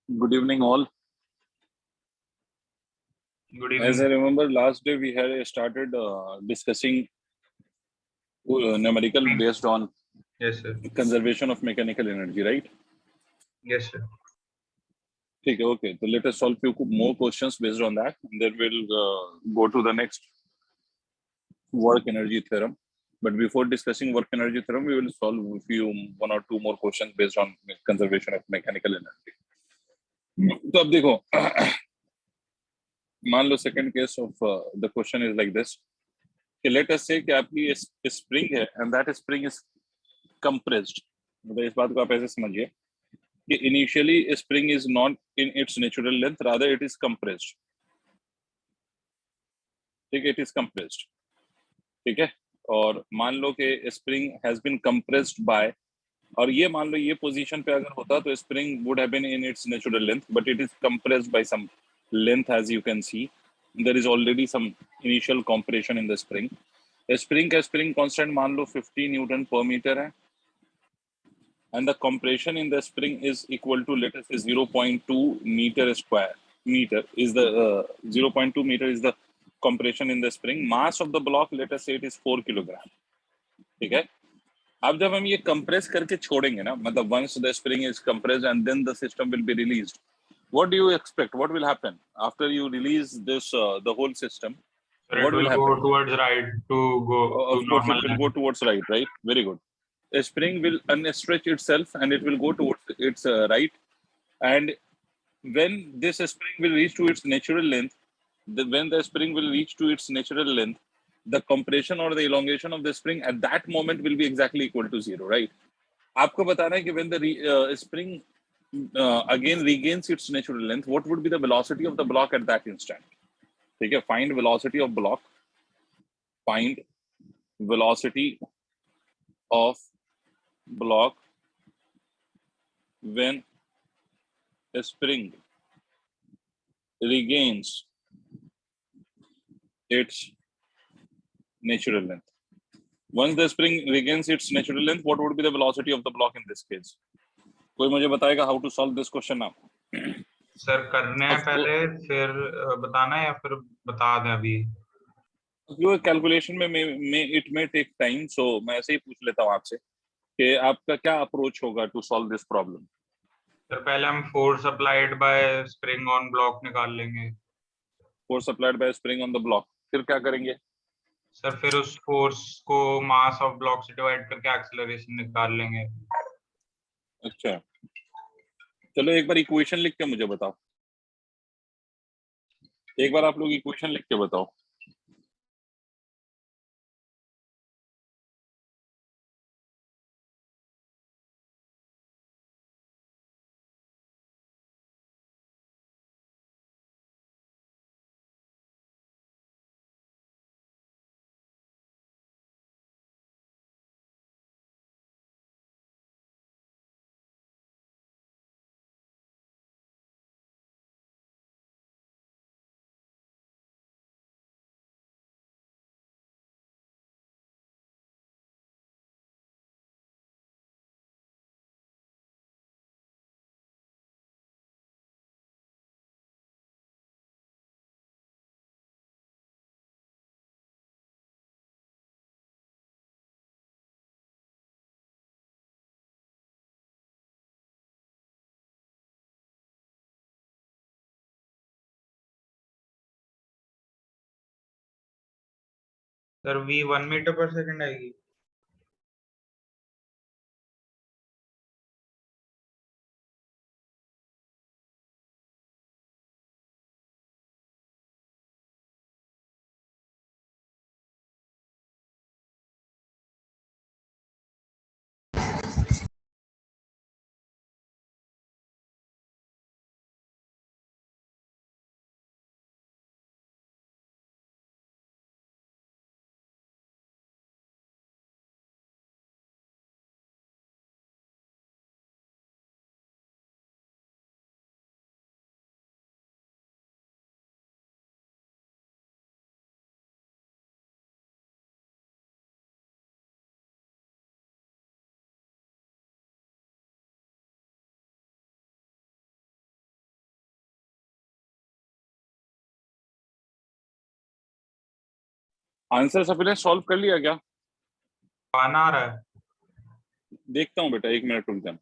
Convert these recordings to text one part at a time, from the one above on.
Good evening, all. Good As evening. I remember, last day we had started discussing numerical based on Yes, sir. conservation of mechanical energy, right? Yes, sir. Okay. So let us solve few more questions based on that, and then we'll go to the next work energy theorem. But before discussing work energy theorem, we will solve one or two more questions based on conservation of mechanical energy. तो अब देखो, मान लो second case of the question is like this कि let us say कि आपकी spring है and that spring is compressed. मतलब इस बात को आप ऐसे समझिए कि initially spring is not in its natural length, rather it is compressed. ठीक है, इट इज कंप्रेस्ड. ठीक है, और मान लो कि spring has been compressed by, और ये मान लो ये पोजीशन पे अगर होता तो spring would have been in its natural length, but it is compressed by some length. As you can see, there is already some initial compression in the spring. Spring का spring constant मान लो 50 newton पर metre है, and the compression in the spring is equal to, let us say, 0.2 meter square. Meter is the 0.2 meter is the compression in the spring. Mass of the block, let us say, it is 4 kilogram. ठीक है. अब जब हम ये compress करके छोड़ेंगे ना, मतलब once the spring is compressed and then the system will be released, what do you expect? What will happen after you release this the whole system? Sir, it What will will go happen? towards right to go to Of course, it normal will go length. towards right, right? Very good. A spring will unstretch itself and it will go towards its right. And when this spring will reach to its natural length, when the spring will reach to its natural length, the compression or the elongation of the spring at that moment will be exactly equal to zero, right? आपको बताना है कि when the spring again regains its natural length, what would be the velocity of the block at that instant? ठीक है, find velocity of block. Find velocity of block when a spring regains its natural length. Once the spring regains its natural length, what would be the velocity of the block in this case? कोई मुझे बताएगा how to solve this question now? Sir करने हैं पहले फिर बताना है या फिर बता दें अभी? जो कैलकुलेशन में it may take time, so मैं ऐसे ही पूछ लेता हूँ आपसे कि आपका क्या अप्रोच होगा to solve this problem. Sir पहले हम force applied by spring on block निकाल लेंगे. Force applied by spring on the block, फिर क्या करेंगे? सर फिर उस फोर्स को मास ऑफ ब्लॉक से डिवाइड करके एक्सेलरेशन निकाल लेंगे. अच्छा, चलो एक बार इक्वेशन लिख के मुझे बताओ. एक बार आप लोग इक्वेशन लिख के बताओ. सर v 1 मीटर पर सेकंड आएगी. आंसर सबने सॉल्व कर लिया क्या? पाना आ रहा है। देखता हूँ बेटा, 1 मिनट रुक जाना।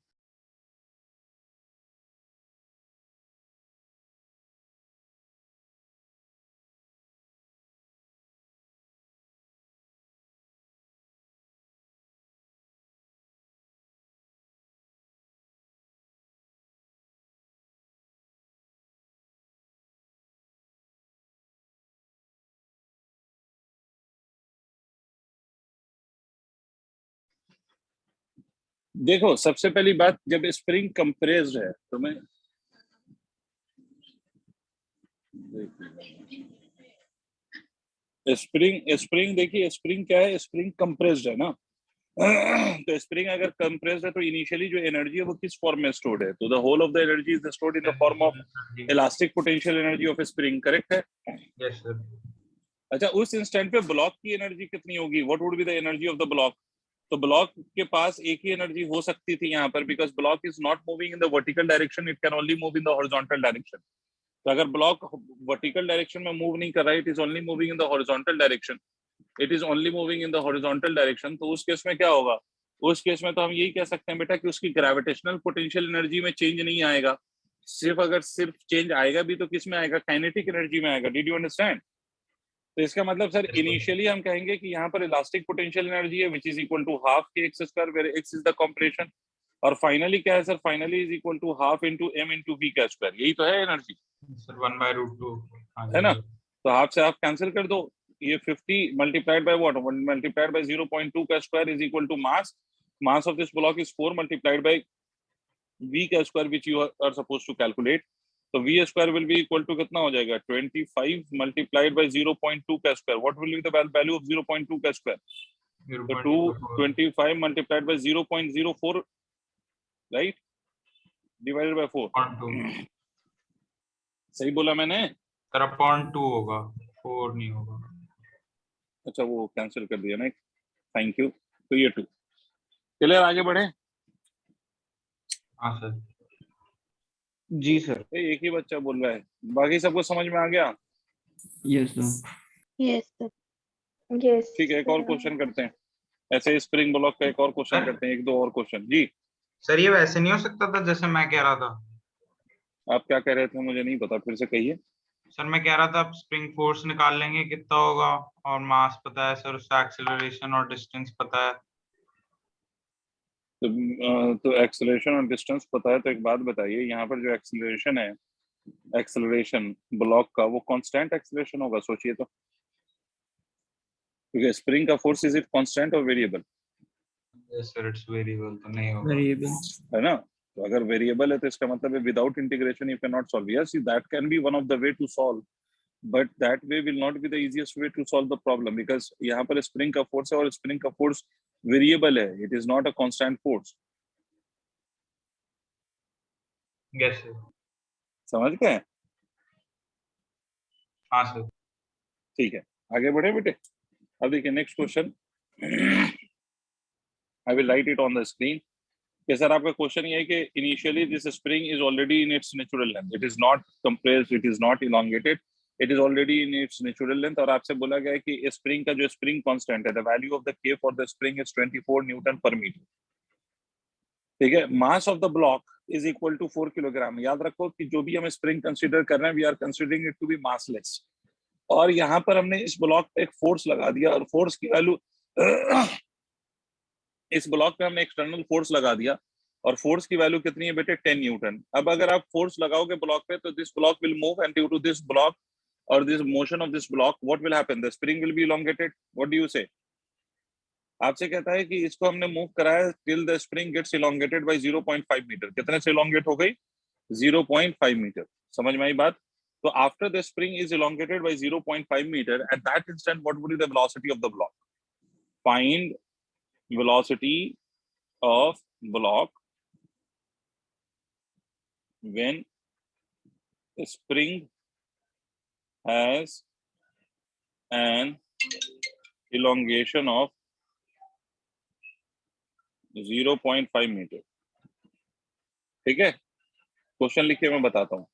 देखो, सबसे पहली बात, जब स्प्रिंग कंप्रेस्ड है तो मैं स्प्रिंग स्प्रिंग देखिए, स्प्रिंग क्या है? स्प्रिंग कंप्रेस्ड है ना। तो स्प्रिंग अगर कंप्रेस्ड है तो इनिशियली जो एनर्जी है वो किस फॉर्म में स्टोर्ड है? तो the whole of the energy is stored in the form of elastic potential energy of spring, correct है? Yes sir. अच्छा, उस इंस्टेंट पे ब्लॉक की एनर्जी कितनी होगी? What would be the energy of the block? तो ब्लॉक के पास एक ही एनर्जी हो सकती थी यहाँ पर, because block is not moving in the vertical direction, it can only move in the horizontal direction. तो अगर ब्लॉक वर्टिकल डायरेक्शन में मूव नहीं कर रहा है, it is only moving in the horizontal direction, it is only moving in the horizontal direction, तो उस case में क्या होगा? उस केस में तो हम यही कह सकते हैं बेटा कि उसकी ग्रेविटेशनल पोटेंशियल एनर्जी में चेंज नहीं आएगा। सिर्फ चेंज आएगा भी तो किस में आएगा? काइनेटिक एनर्जी में आएगा। Did you understand? तो इसका मतलब सर, इनिशियली हम कहेंगे कि यहाँ पर इलास्टिक पोटेंशियल एनर्जी है which is equal to half के x square, where X is the compression, और फाइनली क्या है sir? Finally is equal to half into M into V का स्क्वायर। यही तो है एनर्जी, सर 1/√2। हाँ है जी ना? सर। तो हाफ से हाफ कैंसिल कर दो। ये 50 multiplied by what? Multiplied by 0.2 का square is equal to mass. Mass of this block is 4 multiplied by v का square which you are suppose to calculate. तो v square will be equal to कितना हो जाएगा? 25 multiplied by 0.2 का square. What will be the value of 0.2 का square? तो 0.04। 225 multiplied by 0.04, right, divided by 4। 0.2 सही बोला मैंने? सर 0.2 होगा, 4 नहीं होगा। अच्छा, वो कैंसिल कर दिया ना, थैंक यू। तो ये 2 क्लियर, आगे बढ़े? हाँ सर। जी सर। एक ही बच्चा बोल रहा है, बाकी सबको समझ में आ गया? Yes sir. Yes sir. Yes ठीक है, एक और क्वेश्चन करते हैं। ऐसे स्प्रिंग ब्लॉक का एक और क्वेश्चन सर करते हैं, एक दो और क्वेश्चन जी। सर ये वैसे नहीं हो सकता था जैसे मैं कह रहा था? आप क्या कह रहे थे मुझे नहीं पता, फिर से कहिए। सर मैं कह रहा था स्प्रिंग फोर्स निकाल लेंगे कितना होगा, और मास पता है सर, उसका एक्सेलरेशन और डिस्टेंस पता है। तो एक्सेलरेशन और डिस्टेंस पता है, तो एक बात बताइए, यहाँ पर जो एक्सेलरेशन है, एक्सेलरेशन ब्लॉक का वो कांस्टेंट एक्सेलरेशन होगा? सोचिए तो, क्योंकि स्प्रिंग का फोर्स इज इट कांस्टेंट और variable? Yes sir, it's variable तो नहीं होगा। वेरिएबल। है ना? तो अगर वेरिएबल है तो इसका मतलब है without integration you can not solve. Yes, that can be one of the way to solve, but that way will not be the easiest way to solve the problem, because यहाँ पर spring का force है और spring का force variable है, it is not a constant force। Yes sir. समझ गए? हाँ सर। ठीक है, आगे बढ़े बेटे। अब देखिए next question, I will write it on the screen. कि सर आपका क्वेश्चन ये है कि initially this spring is already in its natural length, it is not compressed, it is not elongated, it is already in its natural length, और आपसे बोला गया है कि स्प्रिंग का जो स्प्रिंग कांस्टेंट है, द वैल्यू ऑफ द के for the spring is 24 Newton पर मीटर। ठीक है, mass of the block is equal to 4 kilogram. याद रखो कि जो भी हम स्प्रिंग कंसीडर कर रहे हैं, we are considering it to be massless, और यहाँ पर हमने इस ब्लॉक पे एक फोर्स लगा दिया, और फोर्स की वैल्यू इस ब्लॉक पे हमने एक्सटर्नल फोर्स लगा दिया, और फोर्स की वैल्यू कितनी है बेटे? 10 न्यूटन। अब अगर आप फोर्स लगाओगे ब्लॉक पे तो this block will move, and due to this block और this motion of this block what will happen? The spring will be elongated. What do you say? आपसे कहता है कि इसको हमने मूव कराया till the spring gets elongated by 0.5 metre. कितने से इलोंगेट हो गई? 0.5 मीटर। समझ में आई बात? तो after the spring is elongated by 0.5 metre, at that instant what would be the velocity of the block? Find velocity of block when spring has an elongation of 0.5 metre. ठीक है, question लिखिए, मैं बताता हूँ।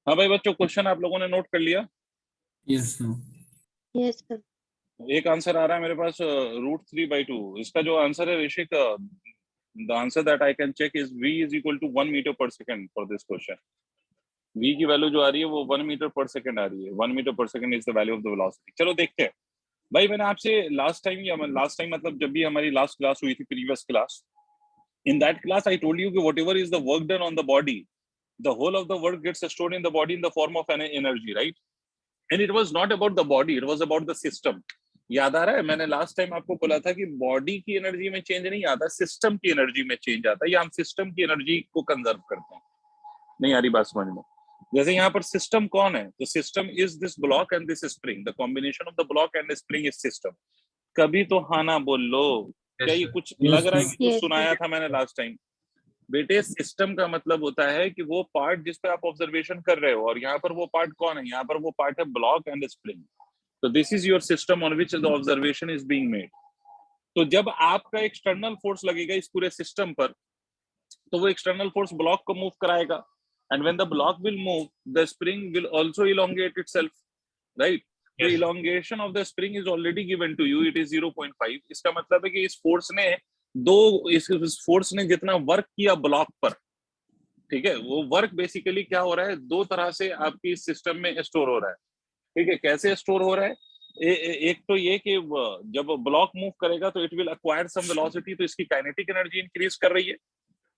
हाँ भाई बच्चों, क्वेश्चन आप लोगों ने नोट कर लिया? Yes, sir. Yes, sir. एक आंसर आ रहा है मेरे पास √3/2। इसका जो आंसर है Rishik, the answer that I can check is v is equal to 1 metre पर second for this question. v की वैल्यू जो आ रही है वो 1 मीटर पर सेकंड आ रही है। 1 मीटर पर second is the value of the velocity. चलो देखते हैं भाई। मैंने आपसे लास्ट टाइम मतलब जब भी हमारी लास्ट क्लास हुई थी, previous class, in that class I told you कि whatever is the work done on the body, the whole of the work gets stored in the body in the form of an energy, right? And it was not about the body, it was about the system. याद आ रहा है? मैंने last time आपको बोला था कि body की एनर्जी में चेंज नहीं आता, सिस्टम की एनर्जी में चेंज आता है, या हम सिस्टम की एनर्जी को कंजर्व करते हैं। नहीं आ रही बात समझ में? जैसे यहाँ पर सिस्टम कौन है? तो system is this block and this spring, the combination of the block and spring is system. कभी तो हाँ ना बोल लो। क्या ये कुछ लग रहा है कि कुछ Yes, सुनाया था मैंने लास्ट टाइम? बेटे सिस्टम का मतलब होता है कि वो पार्ट जिस पे आप ऑब्जर्वेशन कर रहे हो, और यहाँ पर वो पार्ट कौन है? यहाँ पर वो पार्ट है ब्लॉक एंड स्प्रिंग। तो this is your system on which the observation is being made. तो जब आपका एक्सटर्नल फोर्स लगेगा इस पूरे सिस्टम पर, तो वो एक्सटर्नल फोर्स ब्लॉक को मूव कराएगा, and when the block will move, the spring will also elongate itself, right? The elongation of the spring is already given to you, it is 0.5। इसका मतलब है कि इस फोर्स ने जितना वर्क किया ब्लॉक पर, ठीक है, वो वर्क बेसिकली क्या हो रहा है, दो तरह से आपकी सिस्टम में स्टोर हो रहा है। ठीक है, कैसे स्टोर हो रहा है? एक तो ये कि जब ब्लॉक मूव करेगा तो it will acquire some velocity, तो इसकी काइनेटिक एनर्जी इंक्रीज कर रही है।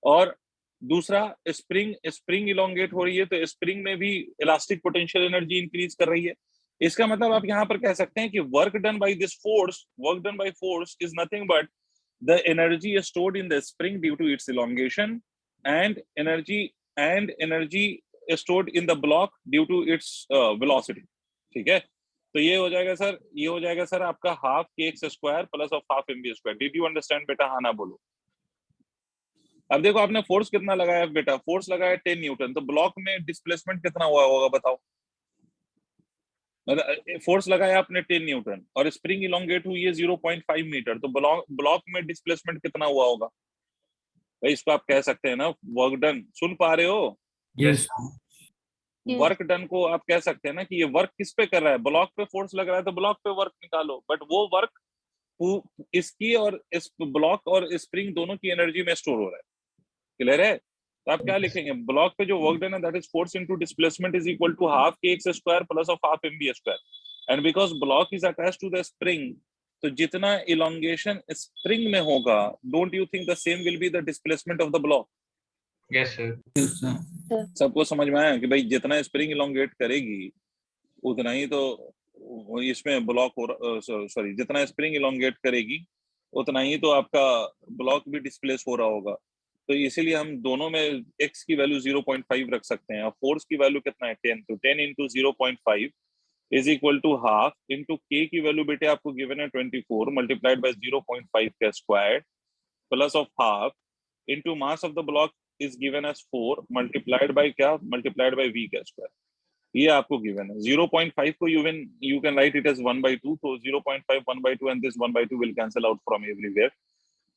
और दूसरा, स्प्रिंग इलोंगेट हो रही है, तो स्प्रिंग में भी इलास्टिक पोटेंशियल एनर्जी इंक्रीज कर रही है। इसका मतलब आप यहाँ पर कह सकते हैं कि work done by force is nothing but the energy stored in the spring due to its elongation, and energy stored in the block due to its velocity. ठीक है, तो ये हो जाएगा सर आपका half kx² plus of half mv²। Did you understand बेटा? हाँ ना बोलो। अब देखो, आपने फोर्स कितना लगाया बेटा? फोर्स लगाया 10 न्यूटन, तो ब्लॉक में डिस्प्लेसमेंट कितना हुआ होगा बताओ? फोर्स लगाया आपने 10 न्यूटन और स्प्रिंग इलोंगेट हुई है 0.5 मीटर, तो ब्लॉक में डिस्प्लेसमेंट कितना हुआ होगा भाई? इसको आप कह सकते हैं ना वर्क डन। सुन पा रहे हो? Yes. वर्क डन को आप कह सकते हैं ना कि ये वर्क किस पे कर रहा है? ब्लॉक पे फोर्स लग रहा है तो ब्लॉक पे वर्क निकालो, बट वो वर्क इसकी और इस ब्लॉक और स्प्रिंग दोनों की एनर्जी में स्टोर हो रहा है। क्लियर है? तो आप क्या लिखेंगे? ब्लॉक पे जो वर्क डन है that is force into displacement is equal to half kx² plus of half mv²। And because block is attached to the spring, तो जितना इलोंगेशन स्प्रिंग में होगा, don't you think the same will be the displacement of the block? Yes, sir. Yes, sir. सबको समझ में आया कि भाई जितना स्प्रिंग इलोंगेट करेगी उतना ही तो इसमें ब्लॉक सॉरी जितना स्प्रिंग इलोंगेट करेगी उतना ही तो आपका ब्लॉक भी डिस्प्लेस हो रहा होगा। तो इसीलिए हम दोनों में x की वैल्यू 0.5 रख सकते हैं। और फोर्स की वैल्यू कितना है? 10। तो 10 into 0.5 is equal to half into k की वैल्यू बेटे आपको गिवन है 24 मल्टीप्लाइड बाय 0.5 का square plus of half into mass of the block is given as 4 multiplied by क्या? मल्टीप्लाइड बाय v का स्क्वायर। ये आपको गिवन है। 0.5 को you can write it as 1/2, तो 0.5 1/2 and this 1/2 will cancel out from everywhere।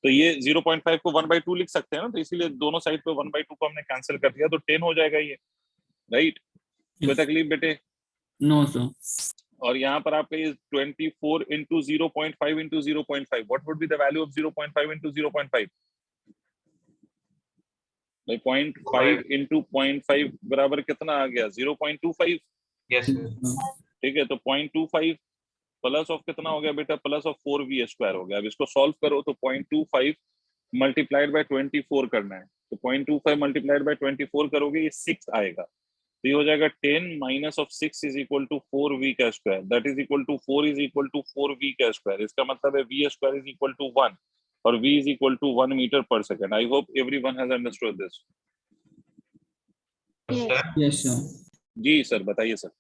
तो ये 0.5 को 1/2 लिख सकते हैं ना, तो इसीलिए दोनों साइड पे 1/2 को हमने कैंसिल कर दिया, तो 10 हो जाएगा ये, राइट? कोई तकलीफ बेटे? No, sir. और यहाँ पर आपका ये 24 into 0.5 into 0.5, what would be the value of 0.5 into 0.5? भाई 0.5 into 0.5 बराबर कितना आ गया? 0.25। Yes, sir. ठीक है, तो 0.25 प्लस ऑफ कितना हो गया बेटा? प्लस ऑफ 4v² हो गया। अब इसको सॉल्व करो तो 0.25 मल्टीप्लाइड बाय 24 करना है, तो 0.25 मल्टीप्लाइड बाय 24 करोगे ये 6 आएगा, तो ये हो जाएगा 10 minus of 6 is equal to 4v², that is equal to 4 is equal to 4v²। इसका मतलब है v² इज इक्वल टू 1 और v is equal to 1 metre पर second. I hope everyone has understood this. Sir, Yes, sir. जी sir, बताइए sir.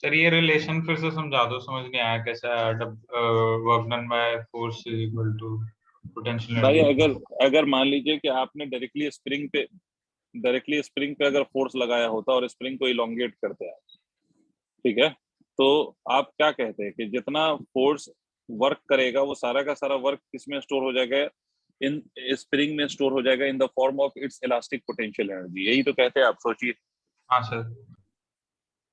Sir ये relation फिर से समझा दो, समझ नहीं आया कैसा। Work done by force is equal to potential भाई एनर्जी। अगर मान लीजिए कि आपने डायरेक्टली स्प्रिंग पे अगर फोर्स लगाया होता और स्प्रिंग को इलोंगेट करते हैं, ठीक है, तो आप क्या कहते हैं कि जितना फोर्स वर्क करेगा वो सारा का सारा वर्क किसमें स्टोर हो जाएगा? इन स्प्रिंग में स्टोर हो जाएगा इन the form of its elastic potential energy. यही तो कहते हैं आप। सोचिए हाँ सर।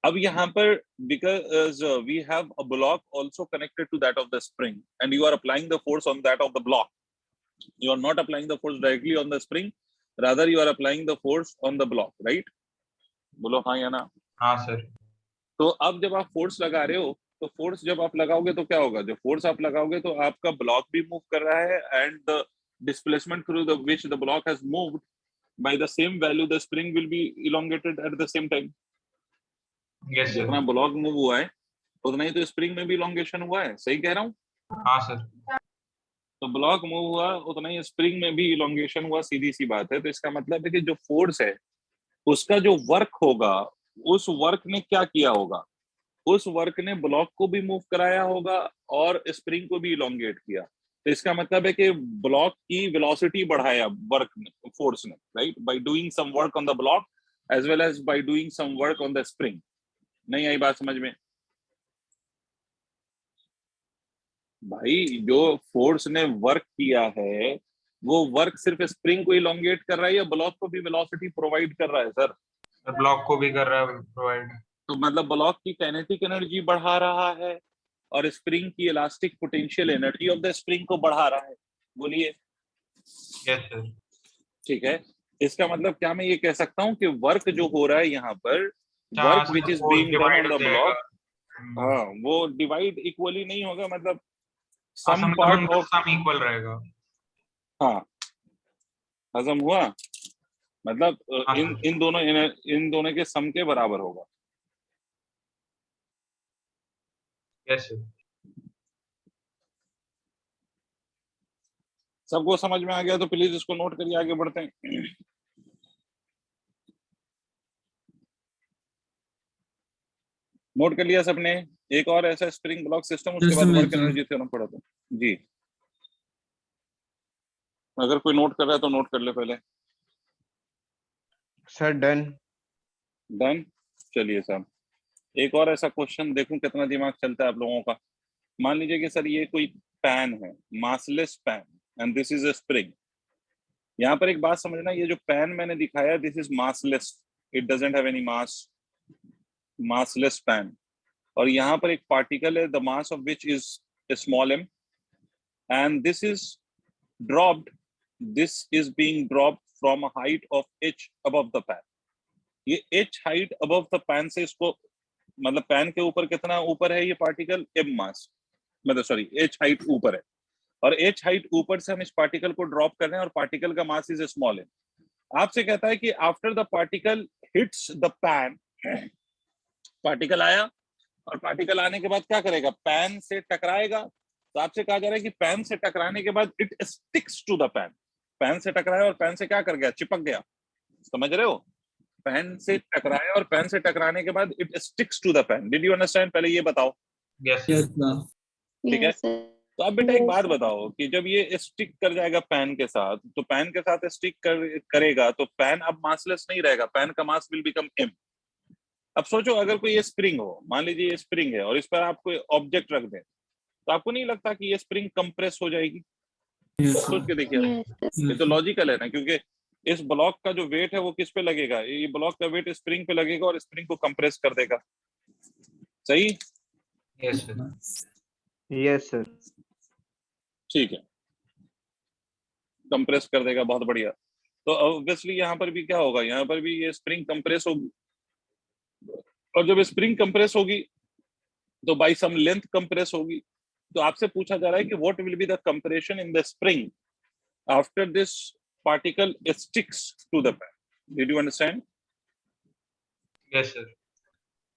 अब यहाँ पर because we have a block also connected to that of the spring and you are applying the force on that of the block. You are not applying the force directly on the spring, rather you are applying the force on the block, right? बोलो हाँ या ना? हाँ sir. तो अब जब आप force लगा रहे हो तो फोर्स जब आप लगाओगे तो क्या होगा? जब फोर्स आप लगाओगे तो आपका ब्लॉक भी मूव कर रहा है and the displacement through the which the block has moved by the same value the spring will be elongated eight the same time. Yes sir. जितना ब्लॉक मूव हुआ है उतना ही तो स्प्रिंग में भी इलोंगेशन हुआ है. सही कह रहा हूँ? हाँ सर। तो ब्लॉक मूव हुआ उतना ही स्प्रिंग में भी इलोंगेशन हुआ. सीधी सी बात है. तो इसका मतलब है कि जो फोर्स है उसका जो वर्क होगा उस वर्क ने क्या किया होगा? उस वर्क ने ब्लॉक को भी मूव कराया होगा और स्प्रिंग को भी इलोंगेट किया. तो इसका मतलब है कि ब्लॉक की वेलोसिटी बढ़ाया वर्क ने, फोर्स ने, right, by doing some work on the block as well as by doing some work on the spring. नहीं आई बात समझ में? भाई जो फोर्स ने वर्क किया है वो वर्क सिर्फ स्प्रिंग को इलोंगेट कर रहा है या ब्लॉक को भी वेलोसिटी प्रोवाइड कर रहा है सर? ब्लॉक को भी कर रहा है प्रोवाइड। तो मतलब ब्लॉक की काइनेटिक एनर्जी बढ़ा रहा है और स्प्रिंग की elastic potential energy of the spring को बढ़ा रहा है. बोलिए. Yes sir. ठीक है. इसका मतलब क्या मैं ये कह सकता हूँ कि वर्क जो हो रहा है यहाँ पर, हाँ work which sir, is force being done divide on हो द जाएगा। ब्लॉक, हाँ, वो डिवाइड इक्वली नहीं होगा. मतलब हाँ सम मतलब पार्ट उनका ऑफ, सम इक्वल रहेगा। हाँ, हजम हुआ. मतलब हाँ इन सर। इन दोनों के सम के बराबर होगा. Yes sir. सबको समझ में आ गया तो प्लीज इसको नोट करिए. आगे बढ़ते हैं. नोट कर लिया सबने? एक और ऐसा स्प्रिंग ब्लॉक सिस्टम, उसके Just बाद a work minute, sir. Energy theorem पढ़ा था जी. अगर कोई नोट कर रहा है तो नोट कर ले पहले. Sir done. डन. चलिए साहब, एक और ऐसा क्वेश्चन, देखूं कितना दिमाग चलता है आप लोगों का. मान लीजिए कि सर ये कोई पैन है, massless pan, and this is a spring. यहाँ पर एक बात समझना, ये जो पैन मैंने दिखाया this is massless, it doesn't have any mass, massless pan. और यहाँ पर एक पार्टिकल है the mass of which is small m, and this is dropped, this is being dropped from a height of h above the pan. ये h height above the pan से इसको, मतलब pan के ऊपर कितना ऊपर है ये पार्टिकल? m मास, मतलब सॉरी h हाइट ऊपर है, और h हाइट ऊपर से हम इस पार्टिकल को ड्रॉप कर रहे हैं और पार्टिकल का मास इज स्मॉल m. आपसे कहता है कि after the particle hits the pan, particle आया और पार्टिकल आने के बाद क्या करेगा? पैन से टकराएगा. तो आपसे कहा जा रहा है कि पैन से टकराने के बाद it sticks to the pan. Pan से टकराया और पैन से क्या कर गया? चिपक गया. समझ रहे हो? पैन से टकराया और पैन से टकराने के बाद it sticks to the pan. Did you understand? पहले ये बताओ. यस Yes, सर। sir. ठीक है. Yes, sir. तो अब बेटा एक Yes, बात sir. बताओ कि जब ये स्टिक कर जाएगा पैन के साथ, तो पैन के साथ स्टिक करेगा तो पैन अब मासलेस नहीं रहेगा, पैन का मास विल बिकम m. अब सोचो अगर कोई ये स्प्रिंग हो, मान लीजिए ये स्प्रिंग है और इस पर आप कोई ऑब्जेक्ट रख दें, तो आपको नहीं लगता कि ये स्प्रिंग कंप्रेस हो जाएगी? Yes, सोच sir. के देखिए. Yes, sir. ये Yes, तो sir. लॉजिकल है ना, क्योंकि इस ब्लॉक का जो वेट है वो किस पे लगेगा? ये ब्लॉक का वेट स्प्रिंग पे लगेगा और स्प्रिंग को कंप्रेस कर देगा. सही? Yes sir. Yes sir. ठीक है, कंप्रेस कर देगा. बहुत बढ़िया. तो ऑब्वियसली यहाँ पर भी क्या होगा? यहाँ पर भी ये स्प्रिंग कंप्रेस होगी, और जब स्प्रिंग कंप्रेस होगी तो बाय सम लेंथ कंप्रेस होगी. तो आपसे पूछा जा रहा है कि what will be the compression in the spring after this particle sticks to the pan. Did you understand? Yes sir.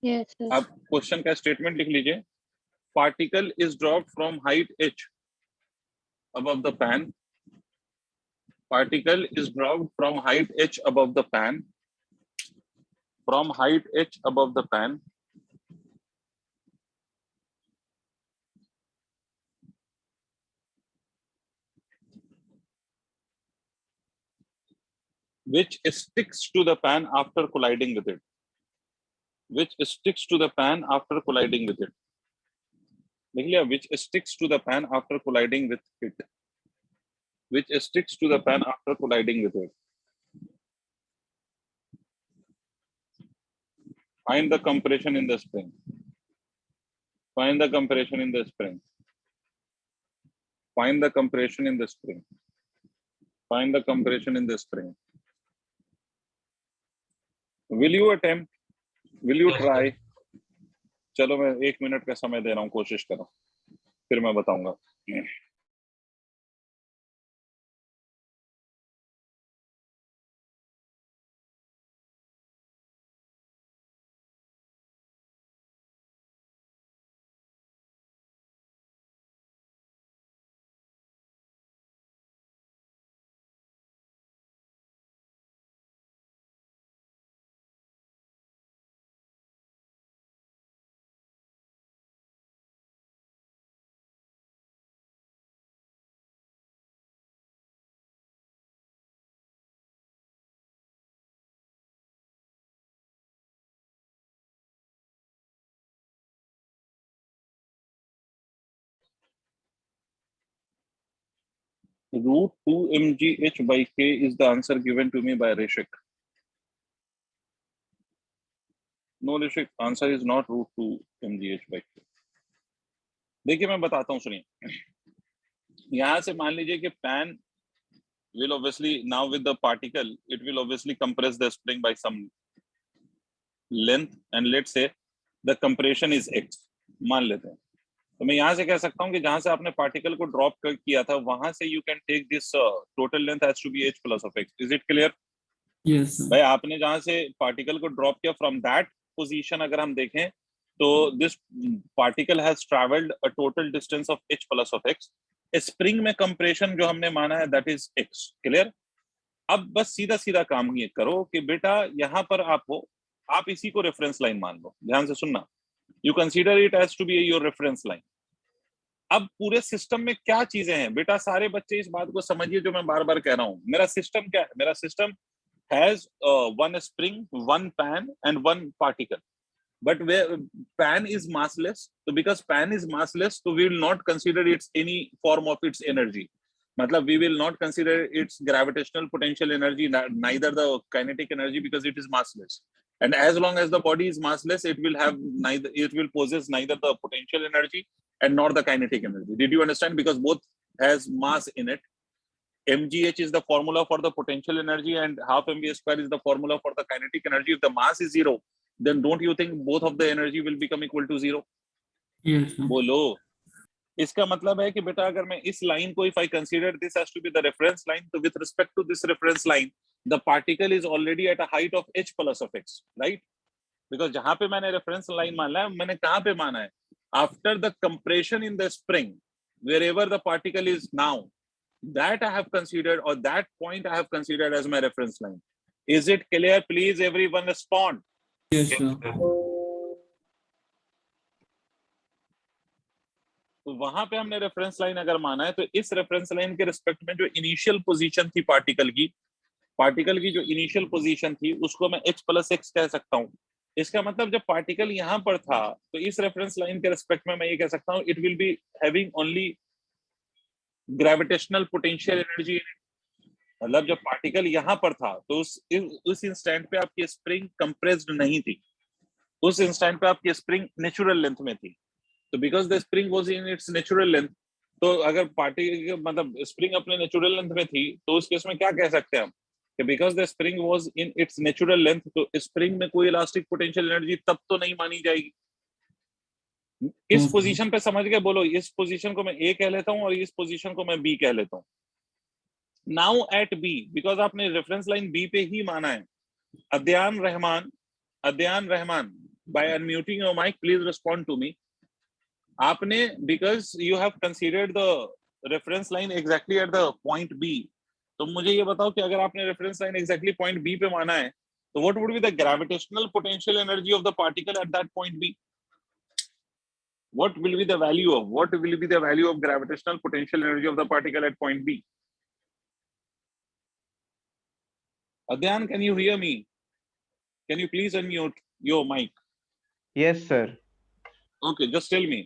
Yes, sir. आप क्वेश्चन का स्टेटमेंट लिख लीजिए. Particle is dropped from height h above the pan. Particle is dropped from height h above the pan. From height h above the pan. Which sticks to the pan after colliding with it. Which sticks to the pan after colliding with it. देख लिया? Which sticks to the pan after colliding with it. Which sticks to the pan after colliding with it. Find the compression in the spring. Find the compression in the spring. Find the compression in the spring. Find the compression in the spring. Will you attempt? Will you Yes, try? sir. चलो मैं 1 minute का समय दे रहा हूँ, कोशिश करो, फिर मैं बताऊंगा. Root 2 mgh by k is the answer given to me by Rishik. No, Rishik, answer is not root 2 mgh by k. देखिए मैं बताता हूँ, सुनिए. यहाँ से मान लीजिए कि pan will obviously, now with the particle, it will obviously compress the spring by some length, and let's say the compression is x, मान लेते हैं. तो मैं यहाँ से कह सकता हूँ कि जहां से आपने पार्टिकल को ड्रॉप किया था वहां से you can take this total length has to be h plus of x. Is it clear? Yes, sir. भाई आपने जहां से पार्टिकल को ड्रॉप किया, फ्रॉम दैट पोजीशन अगर हम देखें तो this particle has travelled a total distance of h plus of x. Spring में कंप्रेशन जो हमने माना है दैट इज x. क्लियर? अब बस सीधा सीधा काम ये करो कि बेटा यहाँ पर आप इसी को रेफरेंस लाइन मान लो. ध्यान से सुनना. You consider it as to be your reference line. अब पूरे सिस्टम में क्या चीजें हैं बेटा, सारे बच्चे इस बात को समझिए जो मैं बार बार कह रहा हूँ. मेरा सिस्टम क्या है? मेरा system has one spring, one pan, and one particle. But where pan is massless, so because pan is massless, so we will not consider its any form of its energy. Matlab, we will not consider its gravitational potential energy, neither the kinetic energy, because it is massless. And as long as the body is massless, it will have neither. It will possess neither the potential energy and nor the kinetic energy. Did you understand? Because both has mass in it. mgh is the formula for the potential energy and half mv square is the formula for the kinetic energy. If the mass is 0, then don't you think both of the energy will become equal to 0? Yes, sir. बोलो. इसका मतलब है कि बेटा अगर मैं इस line को, if I consider this as to be the reference line, so with respect to this reference line, the particle is already at a height of h plus of x, right? Because जहां पे मैंने reference line माना है, मैंने कहां पे माना है? After the compression in the spring, wherever the particle is now, that I have considered, or that point I have considered as my reference line. Is it clear? Please everyone respond. Yes, Yes, sir. sir. तो वहां पे हमने reference line अगर माना है, तो इस reference line के रिस्पेक्ट में जो इनिशियल पोजीशन थी पार्टिकल की जो इनिशियल पोजीशन थी उसको मैं h प्लस x कह सकता हूँ. इसका मतलब जब पार्टिकल यहाँ पर था तो इस रेफरेंस लाइन के रिस्पेक्ट में मैं ये कह सकता हूँ it will be having only gravitational potential energy. मतलब जब पार्टिकल यहाँ पर था तो उस इंस्टेंट पे आपकी स्प्रिंग कंप्रेस्ड नहीं थी. उस इंस्टेंट पे आपकी स्प्रिंग नेचुरल लेंथ में थी. तो because the spring was in its natural length, तो अगर पार्टिकल मतलब स्प्रिंग अपने नेचुरल लेंथ में थी तो उस केस में क्या कह सकते हैं हम कि because the spring was in its natural length, तो स्प्रिंग में कोई इलास्टिक पोटेंशियल एनर्जी तब तो नहीं मानी जाएगी. इस पोजीशन पे समझ गए? बोलो. इस पोजीशन को मैं ए कह लेता हूँ और इस पोजीशन को मैं बी कह लेता हूँ. नाउ एट बी, बिकॉज आपने रेफरेंस लाइन बी पे ही माना है. Adyan Rahman by unmuting your mic please respond to me. आपने because you have considered the reference line exactly at the point B, तो मुझे ये बताओ कि अगर आपने reference line exactly point B पे माना है तो what would be the gravitational potential energy of the particle at that point B? What will be the value of gravitational potential energy of the particle at point B? Adyan, can you hear me? Can you please unmute your mic? Yes, sir. Okay, just tell me.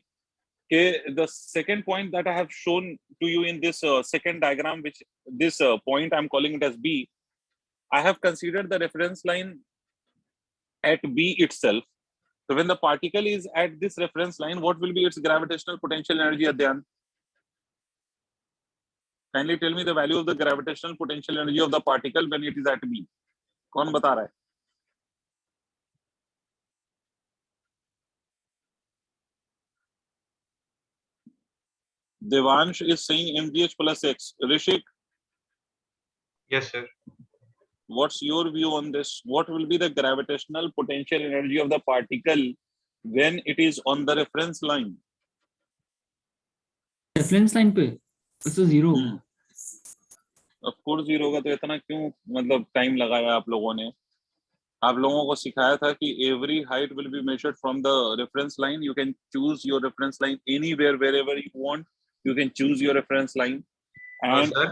Okay, the second point that I have shown to you in this second diagram, which this point I'm calling it as B, I have considered the reference line at B itself. So when the particle is at this reference line, what will be its gravitational potential energy at the end? Kindly tell me the value of the gravitational potential energy of the particle when it is at B. कौन बता रहा है? Devansh is saying mgh plus x. Rishik, Yes, sir. what's your view on this? What will be the gravitational potential energy of the particle when it is on the reference line? Reference line पे तो zero होगा. Of course zero होगा. तो इतना क्यों मतलब time लगाया आप लोगों ने? आप लोगों को सिखाया था कि every height will be measured from the reference line. You can choose your reference line anywhere wherever you want. You can choose your reference line, and sir.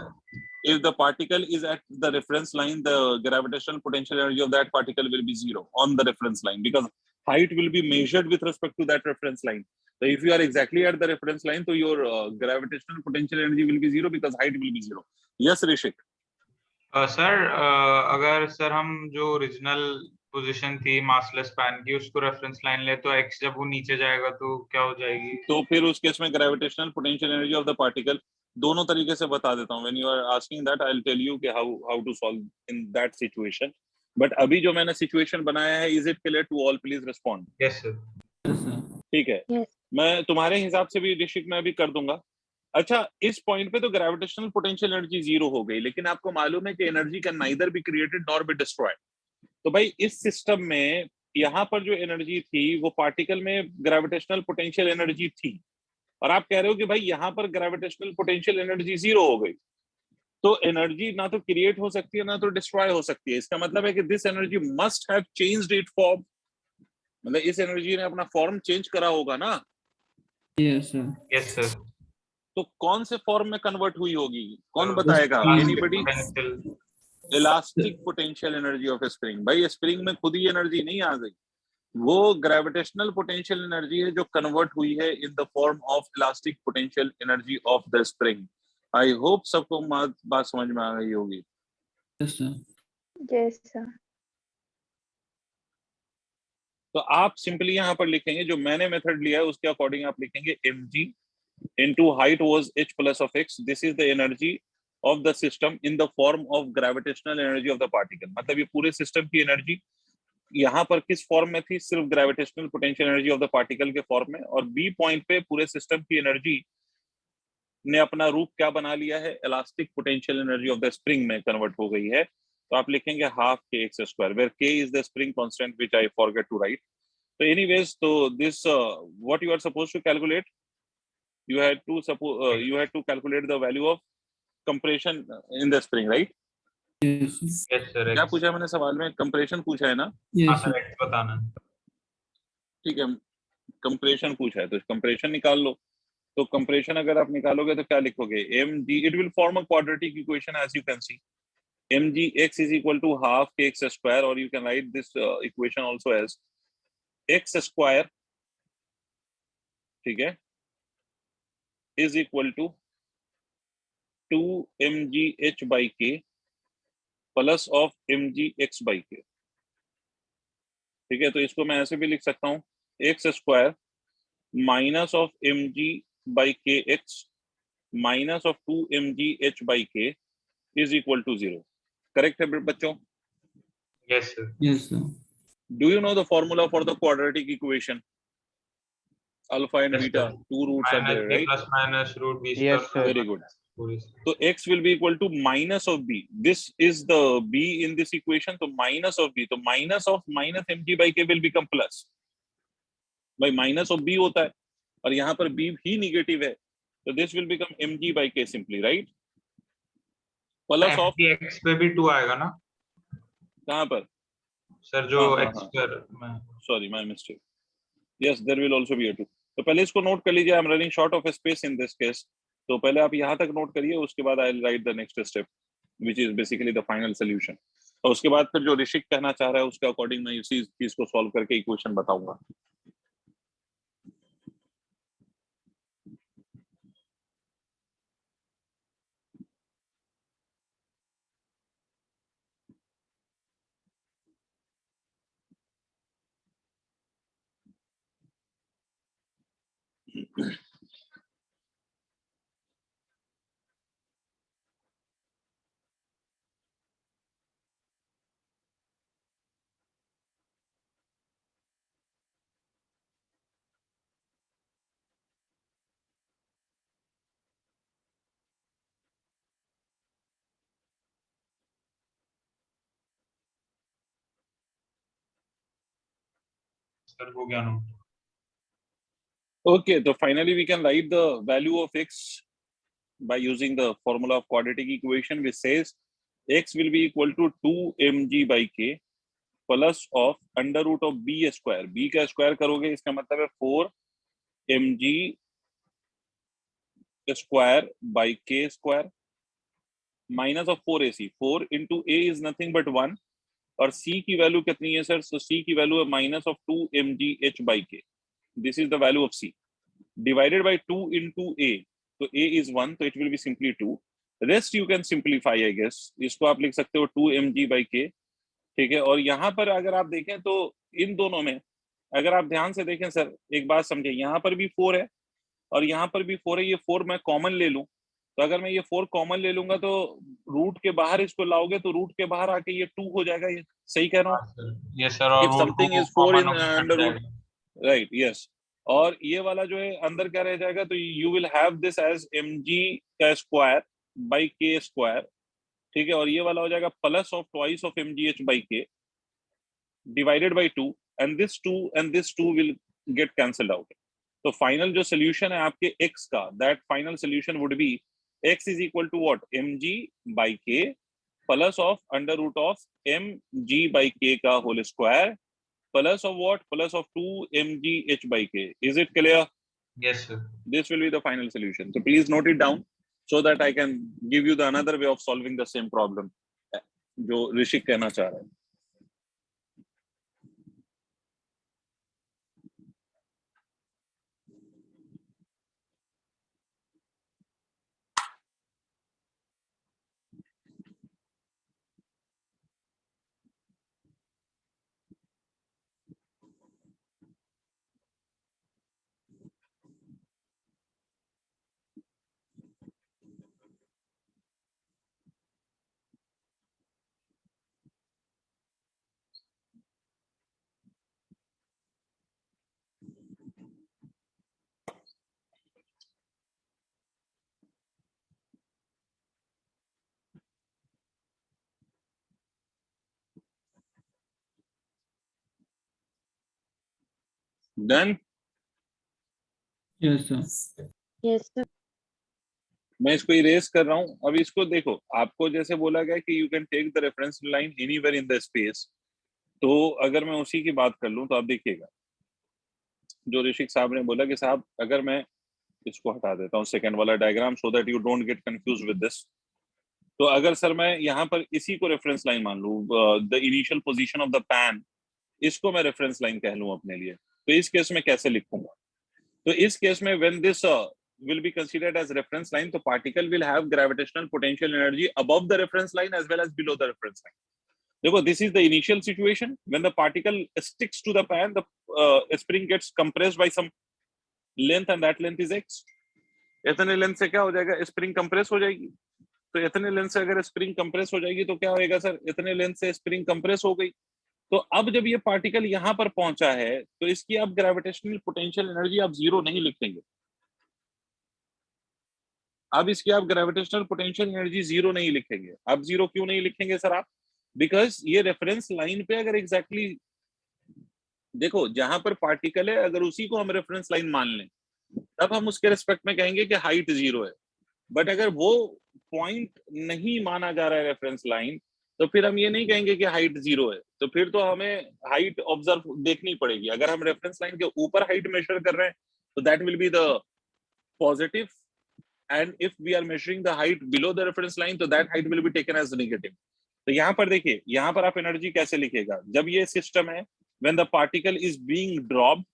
if the particle is at the reference line, the gravitational potential energy of that particle will be zero on the reference line, because height will be measured with respect to that reference line. So if you are exactly at the reference line, so your gravitational potential energy will be zero because height will be zero. Yes, Rishik. Sir अगर sir हम जो original position थी massless span की उसको reference line ले तो x जब वो नीचे जाएगा तो क्या हो जाएगी? तो फिर उस केस में gravitational potential energy of the particle दोनों तरीके से बता देता हूं. When you are asking that I will tell you कि how to solve in that situation. But अभी जो मैंने सिचुएशन बनाया है, is it clear to all? Please respond. Yes sir. ठीक है. Yes. मैं तुम्हारे हिसाब से भी ऋषिक मैं भी कर दूंगा. अच्छा, इस पॉइंट पे तो ग्रेविटेशनल पोटेंशियल एनर्जी जीरो हो गई, लेकिन आपको मालूम है कि energy can neither be created nor be destroyed. तो भाई इस सिस्टम में यहाँ पर जो एनर्जी थी वो पार्टिकल में ग्रेविटेशनल पोटेंशियल एनर्जी थी, और आप कह रहे हो कि भाई यहाँ पर ग्रेविटेशनल पोटेंशियल एनर्जी जीरो हो गई. तो एनर्जी ना तो क्रिएट हो सकती है ना तो डिस्ट्रॉय हो सकती है. इसका मतलब है कि this energy must have changed it form. मतलब इस एनर्जी ने अपना फॉर्म चेंज करा होगा ना. Yes sir. Yes sir. तो कौन से फॉर्म में कन्वर्ट हुई होगी? कौन बताएगा? Anybody? Elastic potential energy of spring. भाई स्प्रिंग में खुद ही एनर्जी नहीं आ गई, वो ग्रेविटेशनल पोटेंशियल एनर्जी है जो कन्वर्ट हुई है इन the form of elastic potential energy of the spring. I hope सबको बात समझ में आ गई होगी. Yes sir. Yes, sir. तो आप सिंपली यहाँ पर लिखेंगे, जो मैंने मेथड लिया है उसके अकॉर्डिंग आप लिखेंगे mg into height was h plus of x. this is the energy of the system in the form of gravitational energy of the particle. मतलब ये पूरे सिस्टम की एनर्जी यहाँ पर किस फॉर्म में थी? सिर्फ gravitational potential energy of the particle के फॉर्म में. और बी पॉइंट पे पूरे सिस्टम की एनर्जी ने अपना रूप क्या बना लिया है? Elastic potential energy of the spring में कन्वर्ट हो गई है. तो आप लिखेंगे हाफ के x square, where K is the spring constant which I forget to write. तो एनीवेज, तो this what you are supposed to calculate, you had to calculate the value of compression in the spring, right? Yes yes sir. क्या पूछा मैंने सवाल में? Compression पूछा है ना? यस सर x बताना. ठीक है, कंप्रेशन पूछा है तो कंप्रेशन निकाल लो. तो कंप्रेशन अगर आप निकालोगे तो क्या लिखोगे? mg, it will form a quadratic equation as you can see. mgx is equal to half kx square, or you can write this equation also as x square, ठीक है, is equal to 2 mgh by k plus of mgx by k. ठीक है, तो इसको मैं ऐसे भी लिख सकता हूँ, X square minus of mg by kx minus of 2 mgh by k is equal to 0. Correct है बच्चों? Yes sir. Yes sir. Do you know the formula for the quadratic equation? Alpha and Yes, beta, sir. Two roots are there, right? Plus minus root b Yes, sir. Very good. So x will be equal to minus of b. This is the b in this equation. So minus of b. So minus of minus mg by k will become plus. भाई minus of b होता है और यहाँ पर b ही negative है, तो this will become mg by k simply, right? Plus of x पे भी 2 आएगा ना कहाँ पर? सर जो हाँ, x हाँ. पर में. Sorry, my mistake. Yes, there will also be a 2. तो पहले इसको नोट कर लीजिए. I'm running short of space in this case. तो पहले आप यहाँ तक नोट करिए, उसके बाद I'll write the next step, which is basically the final solution. और उसके बाद फिर जो ऋषिक कहना चाह रहा है उसके अकॉर्डिंग मैं इसी चीज को सॉल्व करके इक्वेशन बताऊंगा. सर हो गया note. Okay, so finally we can write the value of x by using the formula of quadratic equation, which says x will be equal to 2 mg by k plus of under root of b square. b का square करोगे इसका मतलब है 4 mg square by k square minus of 4ac. 4 into a is nothing but 1 और c की value कितनी है sir? so c की वैल्यू है minus of 2 mg h by k. This is the value of c divided by 2 into a. तो a is 1, तो it will be simply 2. Rest you can simplify, I guess. इसको आप लिख सकते हो 2 mg by k, ठीक है। और यहाँ पर अगर आप देखें तो इन दोनों में अगर आप ध्यान से देखें सर, एक बात समझे, यहाँ पर भी 4 है और यहाँ पर भी 4 है। ये 4 मैं कॉमन ले लूं, तो अगर मैं ये 4 कॉमन ले लूंगा तो रूट के बाहर इसको लाओगे तो रूट के बाहर आके ये 2 हो जाएगा। ये सही कह रहा हूँ? ये सर, और If something is 4 in under root, right? Yes. और ये वाला जो है अंदर क्या रह जाएगा? तो you will have this as mg का स्क्वायर by k स्क्वायर, ठीक है। और ये वाला हो जाएगा plus of twice of mgh by k divided by 2, and this 2 and this 2 will get cancelled out. तो फाइनल जो सोल्यूशन है आपके x का, that final solution would be x is equal to what? mg by k plus of under root of mg by k का whole square plus of what? Plus of 2 mg h by k. Is it clear? Yes sir. This will be the final solution. So please note it down so that I can give you the another way of solving the same problem जो ऋषिक कहना चाह रहा है। Done? Yes, sir. Yes, sir. मैं इसको erase कर रहा हूं। अब इसको देखो, आपको जैसे बोला गया कि you can take the reference line anywhere in the space, तो अगर मैं उसी की बात कर लूं तो आप देखिएगा जो ऋषिक साहब ने बोला कि साहब अगर मैं इसको हटा देता हूं सेकंड वाला diagram so that you don't get confuse with this. तो अगर सर मैं यहाँ पर इसी को रेफरेंस लाइन मान लूं, the initial position of the pan, इसको मैं रेफरेंस लाइन कह लूं अपने लिए, तो इस केस में कैसे लिखूंगा? तो इस केस में when this will be considered as reference line, the particle will have gravitational potential energy above the reference line as well as below the reference line. देखो, this is the initial situation when the particle sticks to the pan, the spring gets compressed by some length and that length is x. इतने length से क्या हो जाएगा? Spring compress हो जाएगी। तो इतने लेंथ से अगर स्प्रिंग कंप्रेस हो जाएगी तो क्या होएगा सर? इतने लेंथ से स्प्रिंग कंप्रेस हो गई। तो अब जब ये पार्टिकल यहाँ पर पहुंचा है तो इसकी अब ग्रेविटेशनल पोटेंशियल एनर्जी आप जीरो नहीं लिखेंगे। अब इसकी आप ग्रेविटेशनल पोटेंशियल एनर्जी जीरो नहीं लिखेंगे। अब जीरो क्यों नहीं लिखेंगे सर आप? बिकॉज ये रेफरेंस लाइन पे अगर एग्जैक्टली देखो जहां पर पार्टिकल है, अगर उसी को हम रेफरेंस लाइन मान लें तब हम उसके रिस्पेक्ट में कहेंगे कि हाइट जीरो है। बट अगर वो पॉइंट नहीं माना जा रहा है रेफरेंस लाइन, तो फिर हम ये नहीं कहेंगे कि हाइट जीरो है। तो फिर तो हमें हाइट ऑब्जर्व देखनी पड़ेगी। अगर हम रेफरेंस लाइन के ऊपर हाइट मेजर कर रहे हैं तो that will be the positive, and if we are measuring the height below the reference line तो that height will be taken as negative। तो यहाँ पर देखिए, यहाँ पर आप एनर्जी कैसे लिखेगा? जब ये सिस्टम है when the particle is being dropped,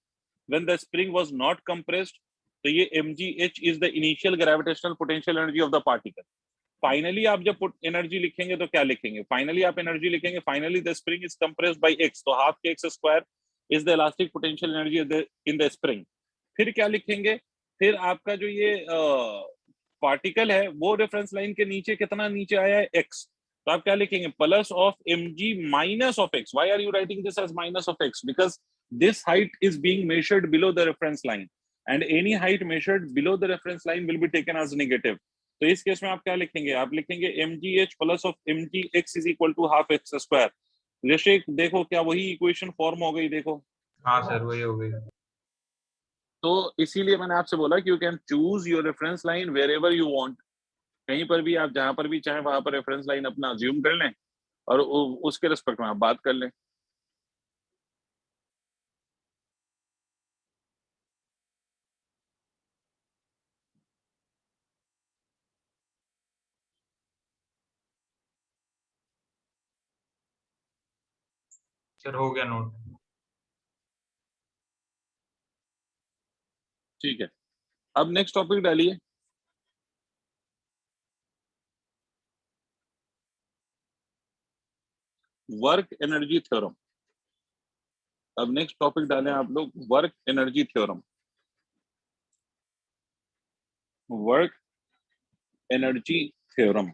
when the spring was not compressed, तो ये mgh is the initial gravitational potential energy of the particle। Finally आप जब एनर्जी लिखेंगे तो क्या लिखेंगे? फाइनली आप एनर्जी लिखेंगे finally the spring is compressed by x, तो half K x square is the elastic potential energy in the spring. फिर क्या लिखेंगे? फिर आपका जो ये पार्टिकल है वो रेफरेंस लाइन के नीचे कितना नीचे आया है, x, तो आप क्या लिखेंगे, plus of mg minus of x. Why are you writing this as minus of x? Because this height is being measured below the reference line and any height measured below the reference line will be taken as negative. तो इस case में आप क्या लिखेंगे, आप लिखेंगे mgh plus of mgx is equal to half X square. Rishik देखो क्या वही इक्वेशन फॉर्म हो गई, देखो. हाँ सर वही हो गई. तो इसीलिए मैंने आपसे बोला कि you can choose your reference line wherever you want. कहीं पर भी आप जहां पर भी चाहें वहां पर रेफरेंस लाइन अपना अज्यूम कर लें और उसके रिस्पेक्ट में आप बात कर लें. सर हो गया नोट. ठीक है, अब नेक्स्ट टॉपिक डालिए. Work energy theorem. अब नेक्स्ट टॉपिक डालें आप लोग, work energy theorem. Work energy theorem.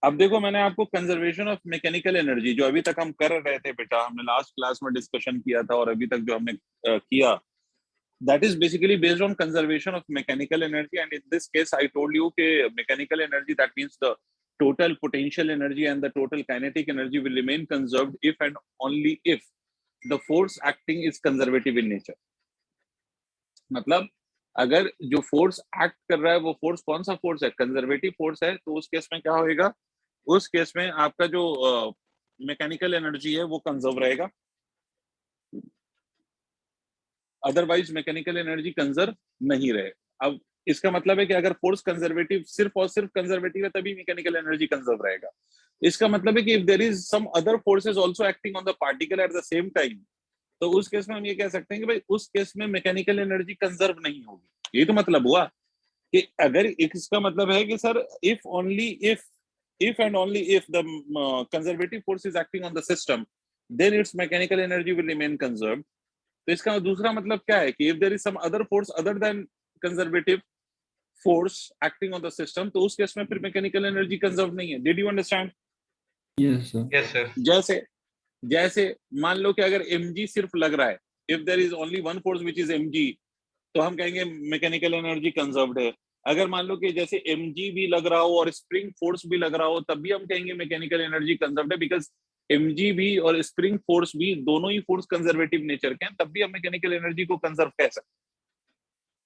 अब देखो मैंने आपको कंजर्वेशन ऑफ मैकेनिकल एनर्जी जो अभी तक हम कर रहे थे बेटा, हमने लास्ट क्लास में डिस्कशन किया था और अभी तक जो हमने किया, that is basically based on conservation of mechanical energy. And in this case I told you कि mechanical energy, that means the total potential energy and the total kinetic energy will remain conserved if and only if the force acting is conservative in nature. मतलब अगर जो force act कर रहा है वो force कौन सा फोर्स है, कंजर्वेटिव फोर्स है, तो उस केस में क्या होएगा, उस केस में आपका जो मैकेनिकल एनर्जी है वो कंजर्व रहेगा. अदरवाइज मैकेनिकल एनर्जी कंजर्व नहीं रहे. अब इसका मतलब है कि अगर फोर्स कंजर्वेटिव, सिर्फ और सिर्फ कंजर्वेटिव है तभी मैकेनिकल एनर्जी कंजर्व रहेगा. इसका मतलब है कि if there is some other forces also acting on the particle at the same time, तो उस केस में हम ये कह सकते हैं कि भाई उस केस में मैकेनिकल एनर्जी कंजर्व नहीं होगी. ये तो मतलब हुआ कि अगर इसका मतलब है कि sir if only if and only if the conservative force is acting on the system then its mechanical energy will remain conserved. तो इसका दूसरा मतलब क्या है कि if there is some other force other than conservative force acting on the system, तो उस case में फिर मैकेनिकल एनर्जी कंजर्व नहीं है. Did you understand? Yes, sir. Yes sir. जैसे मान लो कि अगर mg सिर्फ लग रहा है, if there is only one force which is mg, तो हम कहेंगे मैकेनिकल एनर्जी कंजर्व्ड है. अगर मान लो कि जैसे mg भी लग रहा हो और स्प्रिंग फोर्स भी लग रहा हो, तब भी हम कहेंगे मैकेनिकल एनर्जी कंजर्व्ड है, बिकॉज mg भी और स्प्रिंग फोर्स भी दोनों ही फोर्स कंजर्वेटिव नेचर के हैं, तब भी हम मैकेनिकल एनर्जी को कंजर्व कह सकते हैं.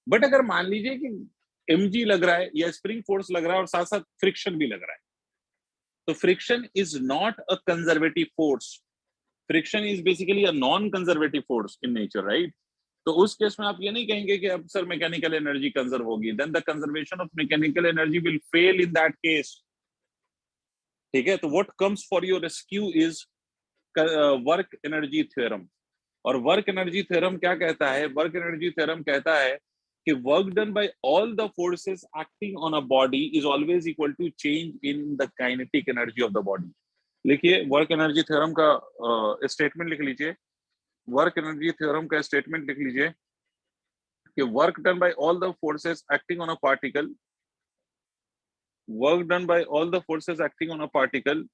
बट अगर मान लीजिए कि mg लग रहा है या स्प्रिंग फोर्स लग रहा है और साथ साथ फ्रिक्शन भी लग रहा है, तो friction is not a conservative force. Friction is basically a non conservative force in nature, right? तो उस केस में आप ये नहीं कहेंगे कि अब सर मैकेनिकल एनर्जी कंजर्व होगी. Then the conservation of mechanical energy will fail in that case. ठीक है, तो what comes for your rescue is work energy theorem. और वर्क एनर्जी थ्योरम क्या कहता है? वर्क एनर्जी थ्योरम कहता है कि work done by all the forces acting on a body is always equal to change in the kinetic energy of the body. लिखिए work energy theorem का statement लिख लीजिए. वर्क एनर्जी थ्योरम का statement लिख लीजिए कि work done by all the forces acting on a particle, work done by all the forces acting on a particle,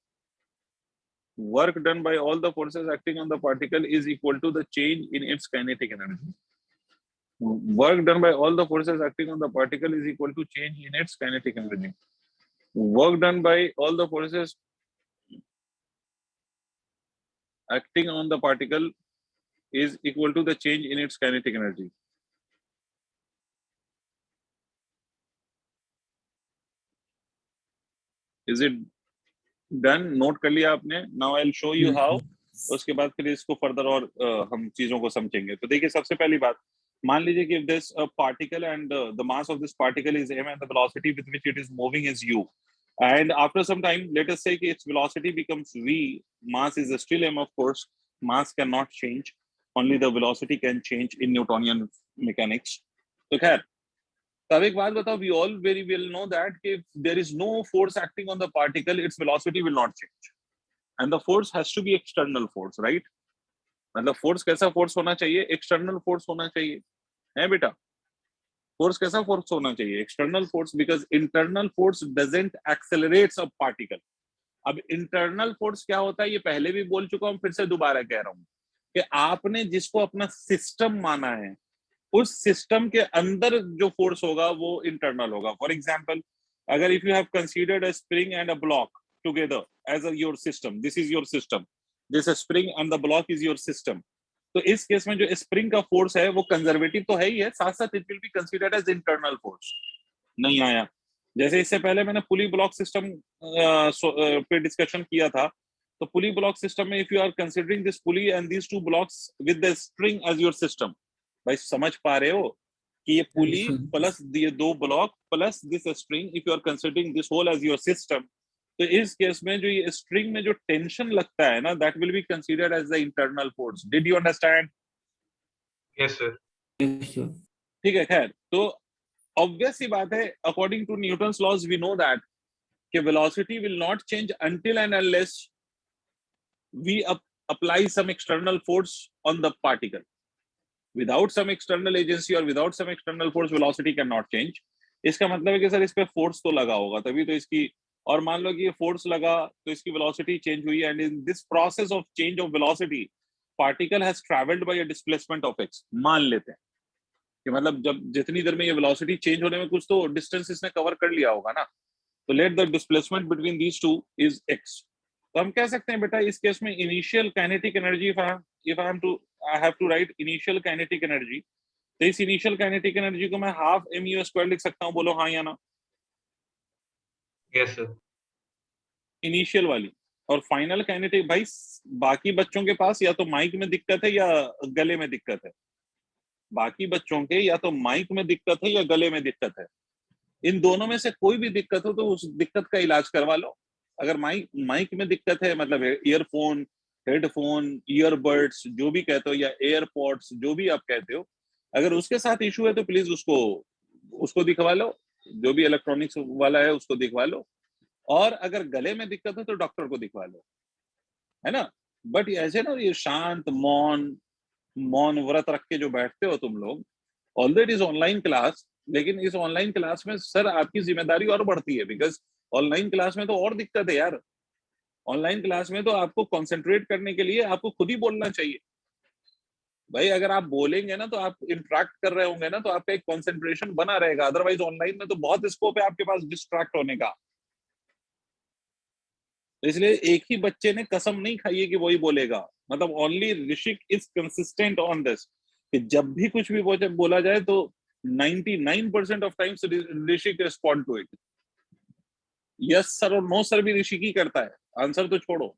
work done by all the forces acting on the particle is equal to the change in its kinetic energy. Work done by all the forces acting on the particle is equal to change in its kinetic energy. Work done by all the forces acting on the particle is equal to the change in its kinetic energy. Is it done? Note कर लिया आपने? Now I will show you how. उसके बाद फिर इसको further और हम चीजों को समझेंगे. तो देखिए सबसे पहली बात, मान लीजिए कि this particle and the mass of this particle is m and the velocity with which it is moving is u, and after some time let us say कि its velocity becomes v, mass is still m, of course mass cannot change, only the velocity can change in Newtonian mechanics. तो खैर, तब एक बात बताओ, we all very well know that if there is no force acting on the particle, its velocity will not change, and the force has to be external force, right? मतलब force कैसा force होना चाहिए? External force होना चाहिए, है बेटा? Force कैसा force होना चाहिए? External force, because internal force doesn't accelerates a particle. अब इंटरनल फोर्स क्या होता है ये पहले भी बोल चुका हूं, फिर से दोबारा कह रहा हूं कि आपने जिसको अपना सिस्टम माना है उस सिस्टम के अंदर जो फोर्स होगा वो इंटरनल होगा। फॉर एग्जांपल, अगर if you have considered a spring and a block together as your system, this is your system, this spring and the block is your system, तो इस केस में जो स्प्रिंग का force है वो conservative तो है ही है, साथ साथ it will be considered as internal force. नहीं आया? जैसे इससे पहले मैंने पुली ब्लॉक सिस्टम पे डिस्कशन किया था, तो पुली ब्लॉक सिस्टम में if you are considering this pulley and these two blocks with the spring as your system, भाई समझ पा रहे हो कि ये पुली sir. प्लस ये दो block plus this string, if you are considering this whole as your system, तो इस केस में जो ये स्ट्रिंग में जो टेंशन लगता है ना, that will be considered as the internal force. Did you understand? Yes sir. Yes, sir. ठीक है, खैर, तो ऑब्वियस सी बात है, according to Newton's laws we know that कि velocity will not change until and unless we apply some external force on the particle. Without some external agency or without some external force, velocity cannot change. इसका मतलब है कि sir इस पे force तो लगा होगा तभी तो इसकी, और मान लो कि ये फोर्स लगा तो इसकी वेलोसिटी चेंज हुई, and in this process of change of velocity particle has travelled bye a displacement of x। मान लेते हैं कि मतलब जब जितनी देर में ये वेलोसिटी चेंज होने में कुछ तो डिस्टेंस इसने कवर कर लिया होगा ना, तो let the displacement between these two is x। तो हम कह सकते हैं बेटा इस केस में initial kinetic energy, if I have to write initial kinetic energy, तो इस इनिशियल काइनेटिक एनर्जी को मैं हाफ mu² लिख सकता हूं। बोलो हाँ या ना? Yes sir. इनिशियल वाली। और फाइनल काइनेटिक, भाई बाकी बच्चों के पास या तो माइक में दिक्कत है या गले में दिक्कत है। बाकी बच्चों के या तो माइक में दिक्कत है या गले में दिक्कत है। इन दोनों में से कोई भी दिक्कत हो तो उस दिक्कत का इलाज करवा लो। अगर माइक में दिक्कत है, मतलब ईयरफोन, हेडफोन, ईयरबड्स जो भी कहते हो, या एयरपॉड्स जो भी आप कहते हो, अगर उसके साथ इशू है तो प्लीज उसको दिखवा लो, जो भी इलेक्ट्रॉनिक्स वाला है उसको दिखवा लो। और अगर गले में दिक्कत है तो डॉक्टर को दिखवा लो, है ना। बट ऐसे ना ये शांत मौन व्रत रख के जो बैठते हो तुम लोग, ऑलरेडी इज ऑनलाइन क्लास, लेकिन इस ऑनलाइन क्लास में सर आपकी जिम्मेदारी और बढ़ती है, बिकॉज ऑनलाइन क्लास में तो और दिक्कत है यार। ऑनलाइन क्लास में तो आपको कंसंट्रेट करने के लिए आपको खुद ही बोलना चाहिए भाई। अगर आप बोलेंगे ना तो आप इंटरेक्ट कर रहे होंगे ना, तो आपका एक कंसंट्रेशन बना रहेगा। अदरवाइज ऑनलाइन में तो बहुत स्कोप है आपके पास डिस्ट्रैक्ट होने का। तो इसलिए एक ही बच्चे ने कसम नहीं खाई है कि वही बोलेगा, मतलब only Rishik is consistent on this कि जब भी कुछ भी बोला जाए तो 99% of times Rishik respond to it. Yes sir और नो सर भी ऋषिक ही करता है, आंसर तो छोड़ो।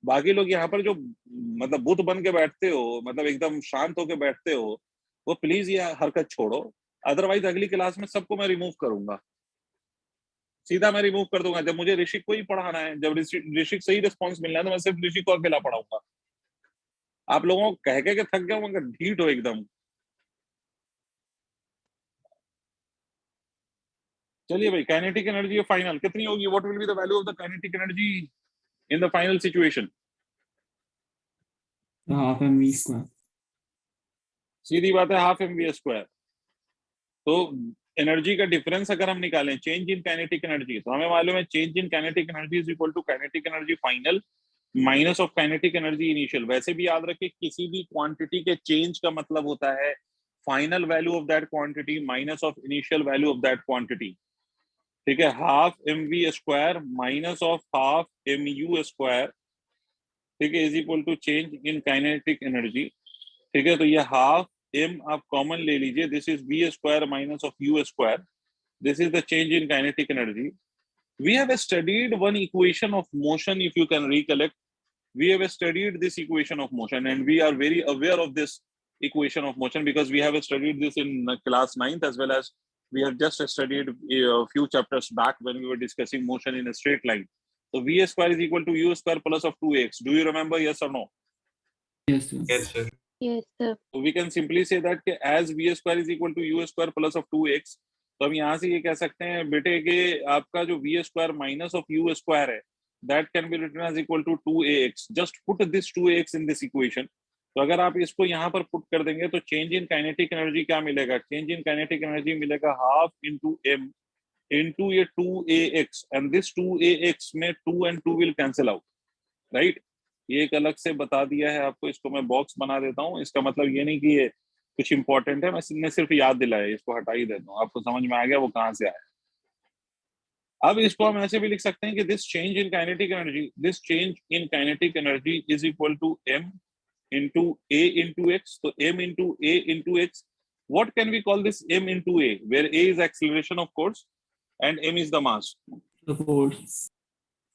बाकी लोग यहाँ पर जो मतलब बुत बन के बैठते हो, मतलब एकदम शांत होके बैठते हो, वो प्लीज ये हरकत छोड़ो। अदरवाइज अगली क्लास में सबको मैं रिमूव करूंगा, सीधा मैं रिमूव कर दूंगा। जब मुझे ऋषिक को ही पढ़ाना है, जब ऋषिक से ही रिस्पॉन्स मिलना है, तो मैं सिर्फ ऋषिक को अकेला पढ़ाऊंगा। आप लोगों को कह के थक गया हूँ, ढीठ हो एकदम। चलिए भाई, काइनेटिक एनर्जी फाइनल कितनी होगी? What will be the value of the kinetic energy in the final situation? Half mv². सीधी बात है, हाफ mv²। तो एनर्जी का डिफरेंस अगर हम निकालें, चेंज इन काइनेटिक एनर्जी, तो हमें मालूम है change in kinetic energy is equal to kinetic energy final minus of kinetic energy initial. वैसे भी याद रखिए, किसी भी क्वांटिटी के चेंज का मतलब होता है final value of that quantity minus of initial value of that quantity. ठीक है, half mv² minus of half mu², ठीक है, is equal to change in kinetic energy. ठीक है, तो ये हाफ m आप कॉमन ले लीजिए, this is v² minus of u², this is the change in kinetic energy. We have studied one equation of motion, if you can recollect. We have studied this equation of motion, and we are very aware of this equation of motion because we have studied this in class 9th, as well as we have just studied a few chapters back when we were discussing motion in a straight line. So v² is equal to u² plus of 2x. Do you remember? Yes or no? Yes, sir. Yes sir. Yes, sir. So we can simply say that as v² is equal to u² plus of 2x, तो हम यहाँ से ये कह सकते हैं बेटे कि आपका जो v² माइनस ऑफ u² है, that can be written as equal to 2ax. Just put this 2ax in this equation. तो अगर आप इसको यहाँ पर पुट कर देंगे तो चेंज इन काइनेटिक एनर्जी क्या मिलेगा? चेंज इन काइनेटिक एनर्जी मिलेगा हाफ इंटू एम इंटू ये 2ax, एंड दिस 2ax में 2 and 2 will cancel out, right? ये एक अलग से बता दिया है आपको, इसको मैं बॉक्स बना देता हूँ। इसका मतलब ये नहीं कि ये कुछ इंपॉर्टेंट है, मैं सिर्फ याद दिलाया, इसको हटा ही देता हूँ। आपको समझ में आ गया वो कहाँ से आया। अब इसको हम ऐसे भी लिख सकते हैं कि this change in kinetic energy is equal to m into a into x. So m into a into x, what can we call this m into a, where a is acceleration of course and m is the mass, The force.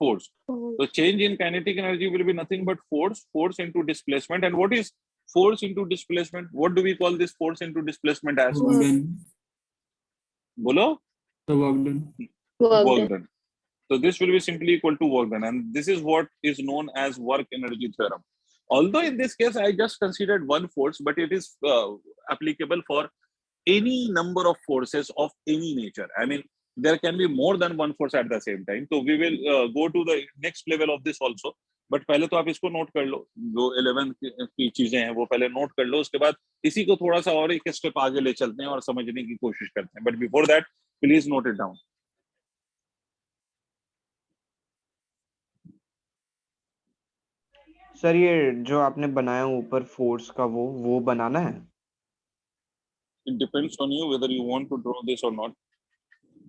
force. So change in kinetic energy will be nothing but force into displacement. And what is force into displacement? What do we call this force into displacement as? Work done. Bolo? The work done. Work done. So this will be simply equal to work done, and this is what is known as work energy theorem. Although in this case I just considered one force, but it is applicable for any number of forces of any nature. I mean, there can be more than one force at the same time. So we will go to the next level of this also. But पहले तो आप इसको note कर लो, जो 11 की चीजें हैं वो पहले नोट कर लो, उसके बाद इसी को थोड़ा सा और एक स्टेप आगे ले चलते हैं और समझने की कोशिश करते हैं. But before that, please note it down. Sir ये जो आपने बनाया ऊपर फोर्स का वो बनाना है? It depends on you whether you want to draw this or not.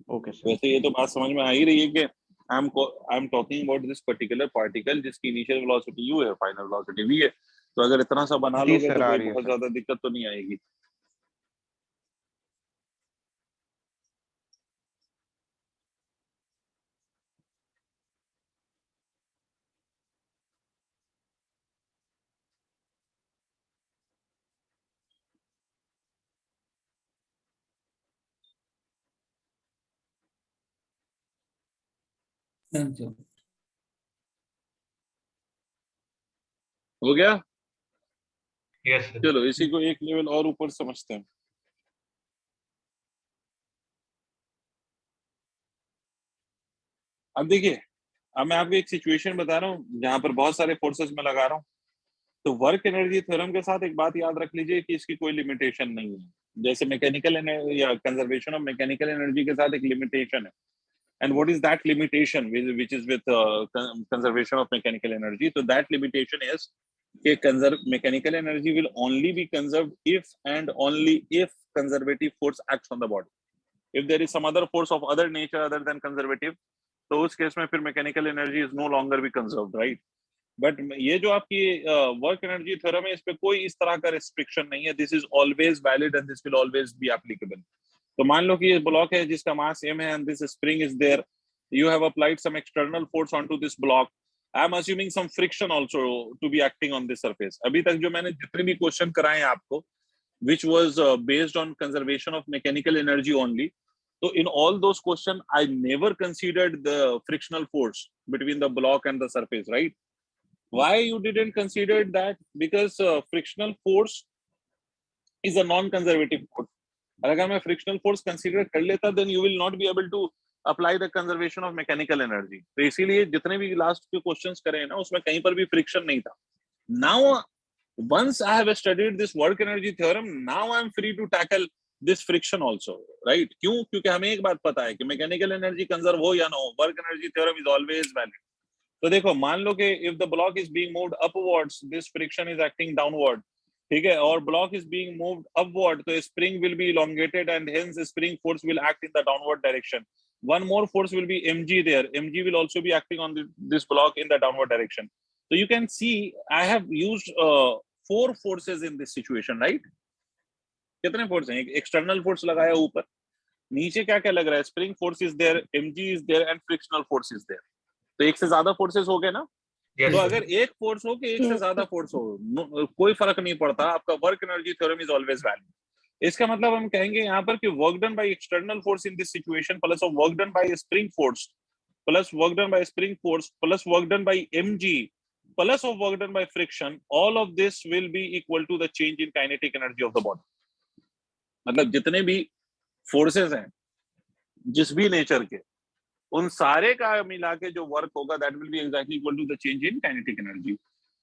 Okay sir. वैसे ये तो बात समझ में आ ही रही है कि I'm talking about this particular particle जिसकी इनिशियल वेलोसिटी u है, फाइनल वेलोसिटी v है. तो अगर इतना सा बना जी लोगे सर, तो आ कोई रही है बहुत सर. ज्यादा दिक्कत तो नहीं आएगी. Done, sir. हो गया? Yes sir. चलो इसी को एक लेवल और ऊपर समझते हैं. अब देखिए, अब मैं आपको एक सिचुएशन बता रहा हूँ जहां पर बहुत सारे फोर्सेस में लगा रहा हूँ. तो वर्क एनर्जी थ्योरम के साथ एक बात याद रख लीजिए कि इसकी कोई लिमिटेशन नहीं है. जैसे मैकेनिकल एनर्जी या कंजर्वेशन ऑफ मैकेनिकल एनर्जी के साथ एक लिमिटेशन है. And what is that limitation which is with conservation of mechanical energy? So that limitation is mechanical energy will only be conserved if and only if conservative force acts on the body. If there is some other force of other nature other than conservative, तो उस case में फिर mechanical energy is no longer be conserved, right? But ये जो आपकी work energy theorem है, इस पे कोई इस तरह का रिस्ट्रिक्शन नहीं है. This is always valid and this will always be applicable. तो मान लो कि ये ब्लॉक है जिसका मास m है and this spring is there. You have applied some external force onto this block. I am assuming some friction also to be acting on this surface. अभी तक जो मैंने जितने भी क्वेश्चन कराए हैं आपको, which was based on conservation of mechanical energy only. So in all those questions, I never considered the frictional force between the block and the surface, right? Why you didn't consider that? Because frictional force is a non-conservative force. अगर मैं frictional force consider कर लेता, then you will not be able to apply the conservation of mechanical energy. तो इसीलिए जितने भी last के questions करे हैं ना, उसमें कहीं पर भी friction नहीं था. Now, once I have studied this work energy theorem, now I am free to tackle this friction also, right? क्यों? क्योंकि हमें एक बात पता है कि mechanical energy conserve हो या ना हो, work energy theorem is always valid. तो देखो, मान लो कि if the block is being moved upwards, this friction is acting downward, ठीक है, और block is being moved upward, तो spring will be elongated and hence spring force will act in the downward direction. One more force will be mg there. Mg will also be acting on this block in the downward direction. So you can see I have used 4 forces in this situation, right? कितने force हैं? External force लगाया ऊपर, नीचे क्या क्या लग रहा है? Spring force is there, mg is there and frictional force is there. तो एक से ज्यादा फोर्सेस हो गए ना. Yes, तो sir. अगर एक फोर्स हो कि एक से ज्यादा फोर्स हो, कोई फर्क नहीं पड़ता. आपका work energy theorem is always valid. इसका मतलब हम कहेंगे यहाँ पर कि work done by external force in this situation plus of work done by spring force plus work done by spring force plus work done bye mg plus of work done by friction, all of this will be equal to the change in kinetic energy of the body. मतलब जितने भी forces हैं जिस भी nature के, उन सारे का मिला के जो वर्क होगा, that will be exactly equal to the change in kinetic energy.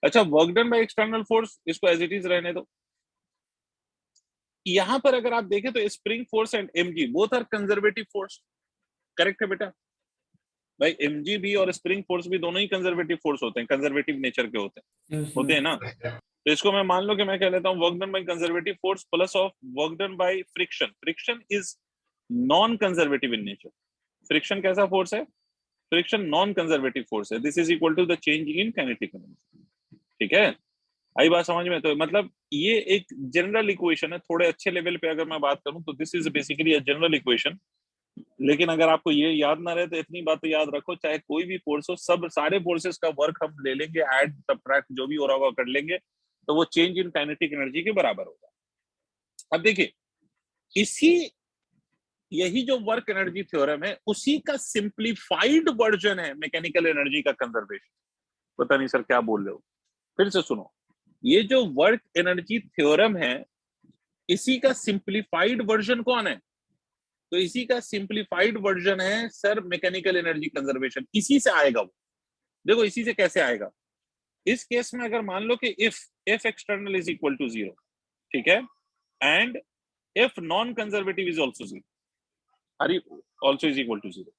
अच्छा, work done by external force, इसको एज इट इज रहने दो। यहां पर अगर आप देखें तो spring force and mg both are conservative force, correct है बेटा? भाई mg भी और स्प्रिंग फोर्स भी दोनों ही कंजर्वेटिव फोर्स होते हैं, कंजर्वेटिव नेचर के होते हैं ना। तो इसको मैं मान लो कि मैं कह लेता हूँ work done by conservative force plus of work done by friction. Friction is non conservative in nature. Friction कैसा फोर्स है? फ्रिक्शन नॉन कंजर्वेटिव फोर्स है। This is equal to the change in kinetic energy. ठीक है, आई बात समझ में? तो मतलब ये एक जनरल इक्वेशन है, थोड़े अच्छे लेवल पे अगर मैं बात करूं तो this is basically a general equation. लेकिन अगर आपको ये याद ना रहे तो इतनी बात तो याद रखो, चाहे कोई भी फोर्स हो, सब सारे फोर्सेस का वर्क हम ले लेंगे, ऐड सबट्रैक्ट जो भी हो रहा होगा कर लेंगे, तो वो चेंज इन काइनेटिक एनर्जी के बराबर होगा। अब देखिए, इसी यही जो वर्क एनर्जी थ्योरम है उसी का सिंप्लीफाइड वर्जन है मैकेनिकल एनर्जी का कंजर्वेशन। पता नहीं सर क्या बोल रहे हो, फिर से सुनो। ये जो वर्क एनर्जी थ्योरम है इसी का सिंप्लीफाइड वर्जन कौन है? तो इसी का सिंप्लीफाइड वर्जन है सर मैकेनिकल एनर्जी कंजर्वेशन। इसी से आएगा वो। देखो इसी से कैसे आएगा, इस केस में अगर मान लो कि if external is equal to 0, ठीक है, and if non conservative is also 0, अरे आल्सो इज इक्वल टू 0।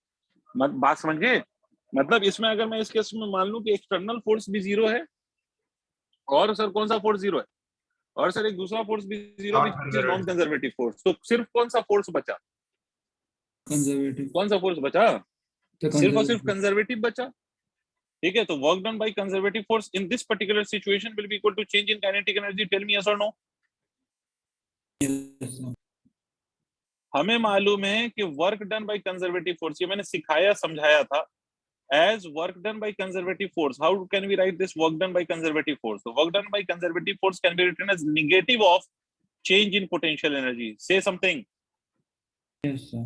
बात समझ गए? मतलब इसमें अगर मैं इस केस में मान लूं कि एक्सटर्नल फोर्स भी 0 है, और सर कौन सा फोर्स 0 है, और सर एक दूसरा फोर्स भी 0 which is non conservative force, तो सिर्फ कौन सा फोर्स बचा? कंजर्वेटिव। कौन सा फोर्स बचा? तो सिर्फ और सिर्फ कंजर्वेटिव। कंजर्वेटिव बचा। ठीक है, तो work done by conservative force in this particular situation will be equal to change in kinetic energy. Tell me yes और नो। Yes, sir. हमें मालूम है कि work done by conservative force, ये मैंने सिखाया समझाया था, as work done by conservative force. How can we write this work done by conservative force? So work done by conservative force can be written as negative of change in potential energy. Say something. Yes, sir.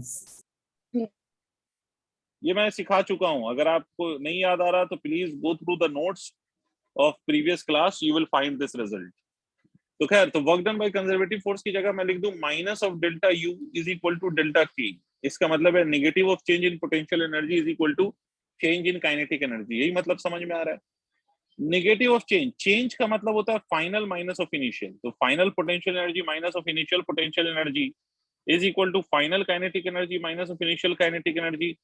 ये मैं सिखा चुका हूं, अगर आपको नहीं याद आ रहा तो please go through the notes of previous class, you will find this result. तो खैर, तो work done by conservative force की जगह मैं लिख दूं minus of delta U is equal to delta K. इसका मतलब है negative of change in potential energy is equal to change in kinetic energy. यही मतलब समझ में आ रहा है? नेगेटिव ऑफ चेंज, चेंज का मतलब होता है फाइनल माइनस ऑफ इनिशियल। तो final potential energy minus of initial potential energy is equal to final kinetic energy minus of initial kinetic energy.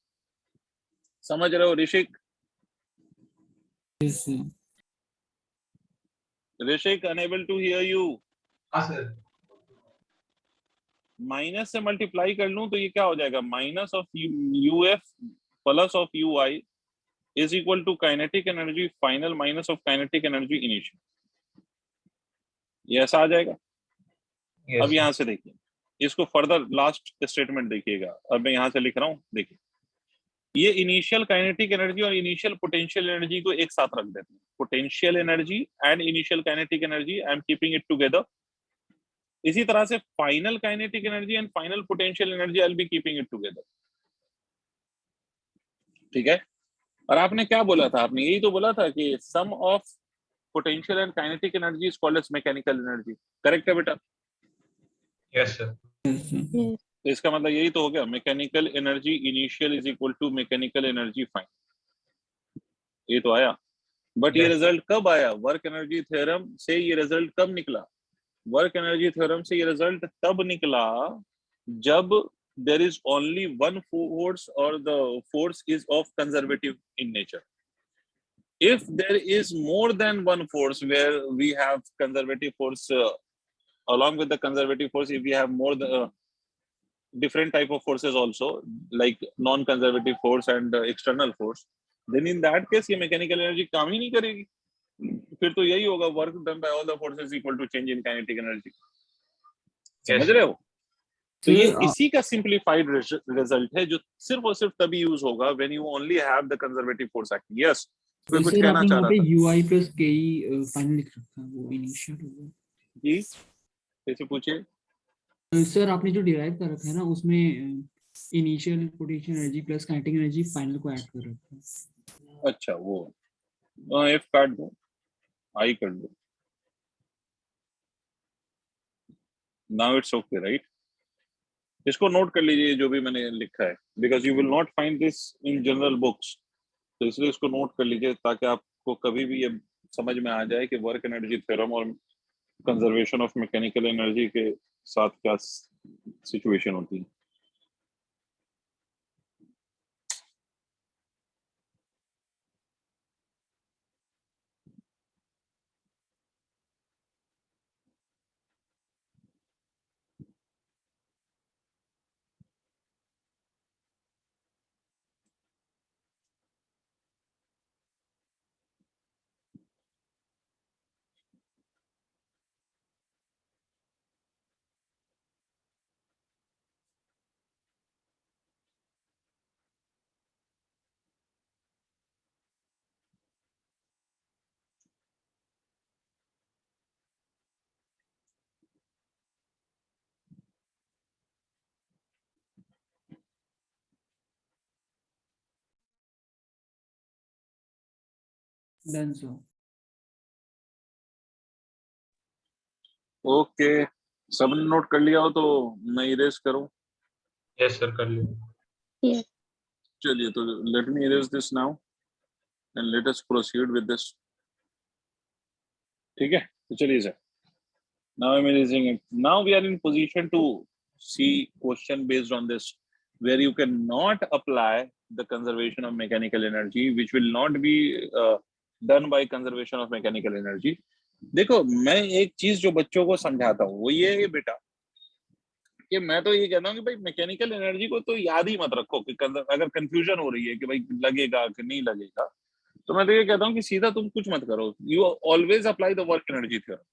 समझ रहे हो Rishik? Yes, sir. Rishik, unable to hear you. हाँ sir. Minus से multiply कर लूं तो ये क्या हो जाएगा, minus of U F plus of U I is equal to kinetic energy final minus of kinetic energy initial. ये ऐसा आ जाएगा। अब यहां से देखिए, इसको फर्दर लास्ट स्टेटमेंट देखिएगा। अब मैं यहां से लिख रहा हूं, देखिए ये इनिशियल काइनेटिक एनर्जी और इनिशियल पोटेंशियल एनर्जी को एक साथ रख देते हैं। Potential energy and initial kinetic energy, I am keeping it together. इसी तरह से final kinetic energy and final potential energy, I will be keeping it together. ठीक है, और आपने क्या बोला था? आपने यही तो बोला था कि sum of potential and kinetic energy is called as mechanical energy. Correct है बेटा? Yes sir. Yes, sir. Yes. तो इसका मतलब यही तो हो गया, mechanical energy initial is equal to mechanical energy final. ये तो आया, बट ये Yes. रिजल्ट कब आया? वर्क एनर्जी थ्योरम से ये रिजल्ट कब निकला? वर्क एनर्जी थ्योरम से ये रिजल्ट तब निकला जब there is only one force or the force is of conservative in nature. If there is more than one force where we have conservative force, along with the conservative force, if we have more different type of forces also, like non-conservative force and external force, then in that case ये mechanical energy काम ही नहीं करेगी। फिर तो यही होगा, work done by all the forces equal to change in kinetic energy। समझ रहे हो? तो ये Sir, इसी का सिंप्लीफाइड रिजल्ट है जो सिर्फ और सिर्फ तभी यूज होगा when you only have the conservative force acting. Yes, मैं कुछ सर कहना आपने चाह यहाँ रहा पे था UI प्लस KE फाइनल लिख रखा है, वो इनिशियल होगा। जी, कैसे पूछिए। सर आपने जो डिराइव कर रखा है ना, उसमें initial potential energy plus kinetic energy final को ऐड कर रखा है। अच्छा, वो एफ काट दो, आई कर दो, नाउ इट्स ओके राइट। इसको नोट कर लीजिए जो भी मैंने लिखा है, because you will not find this in general books, तो इसलिए इसको नोट कर लीजिए ताकि आपको कभी भी ये समझ में आ जाए कि वर्क एनर्जी थ्योरम और कंजर्वेशन ऑफ मैकेनिकल एनर्जी के साथ क्या सिचुएशन होती है। Done sir. ओके, सबने नोट कर लिया हो तो मैं इरेज करूं? यस सर, कर लिया। Yes. चलिए, तो let me erase this now and let us proceed with this. ठीक है, तो चलिए sir, now I'm erasing it. Now we are in position to see question based on this, where you cannot apply the conservation of mechanical energy, which will not be done by conservation of mechanical energy. देखो, मैं एक चीज जो बच्चों को समझाता हूँ वो ये है बेटा, कि मैं तो ये कहता हूँ कि भाई मैकेनिकल एनर्जी को तो याद ही मत रखो कि अगर कंफ्यूजन हो रही है कि भाई लगेगा कि नहीं लगेगा, तो मैं तो ये कहता हूँ कि सीधा तुम कुछ मत करो, you always apply the work energy theorem.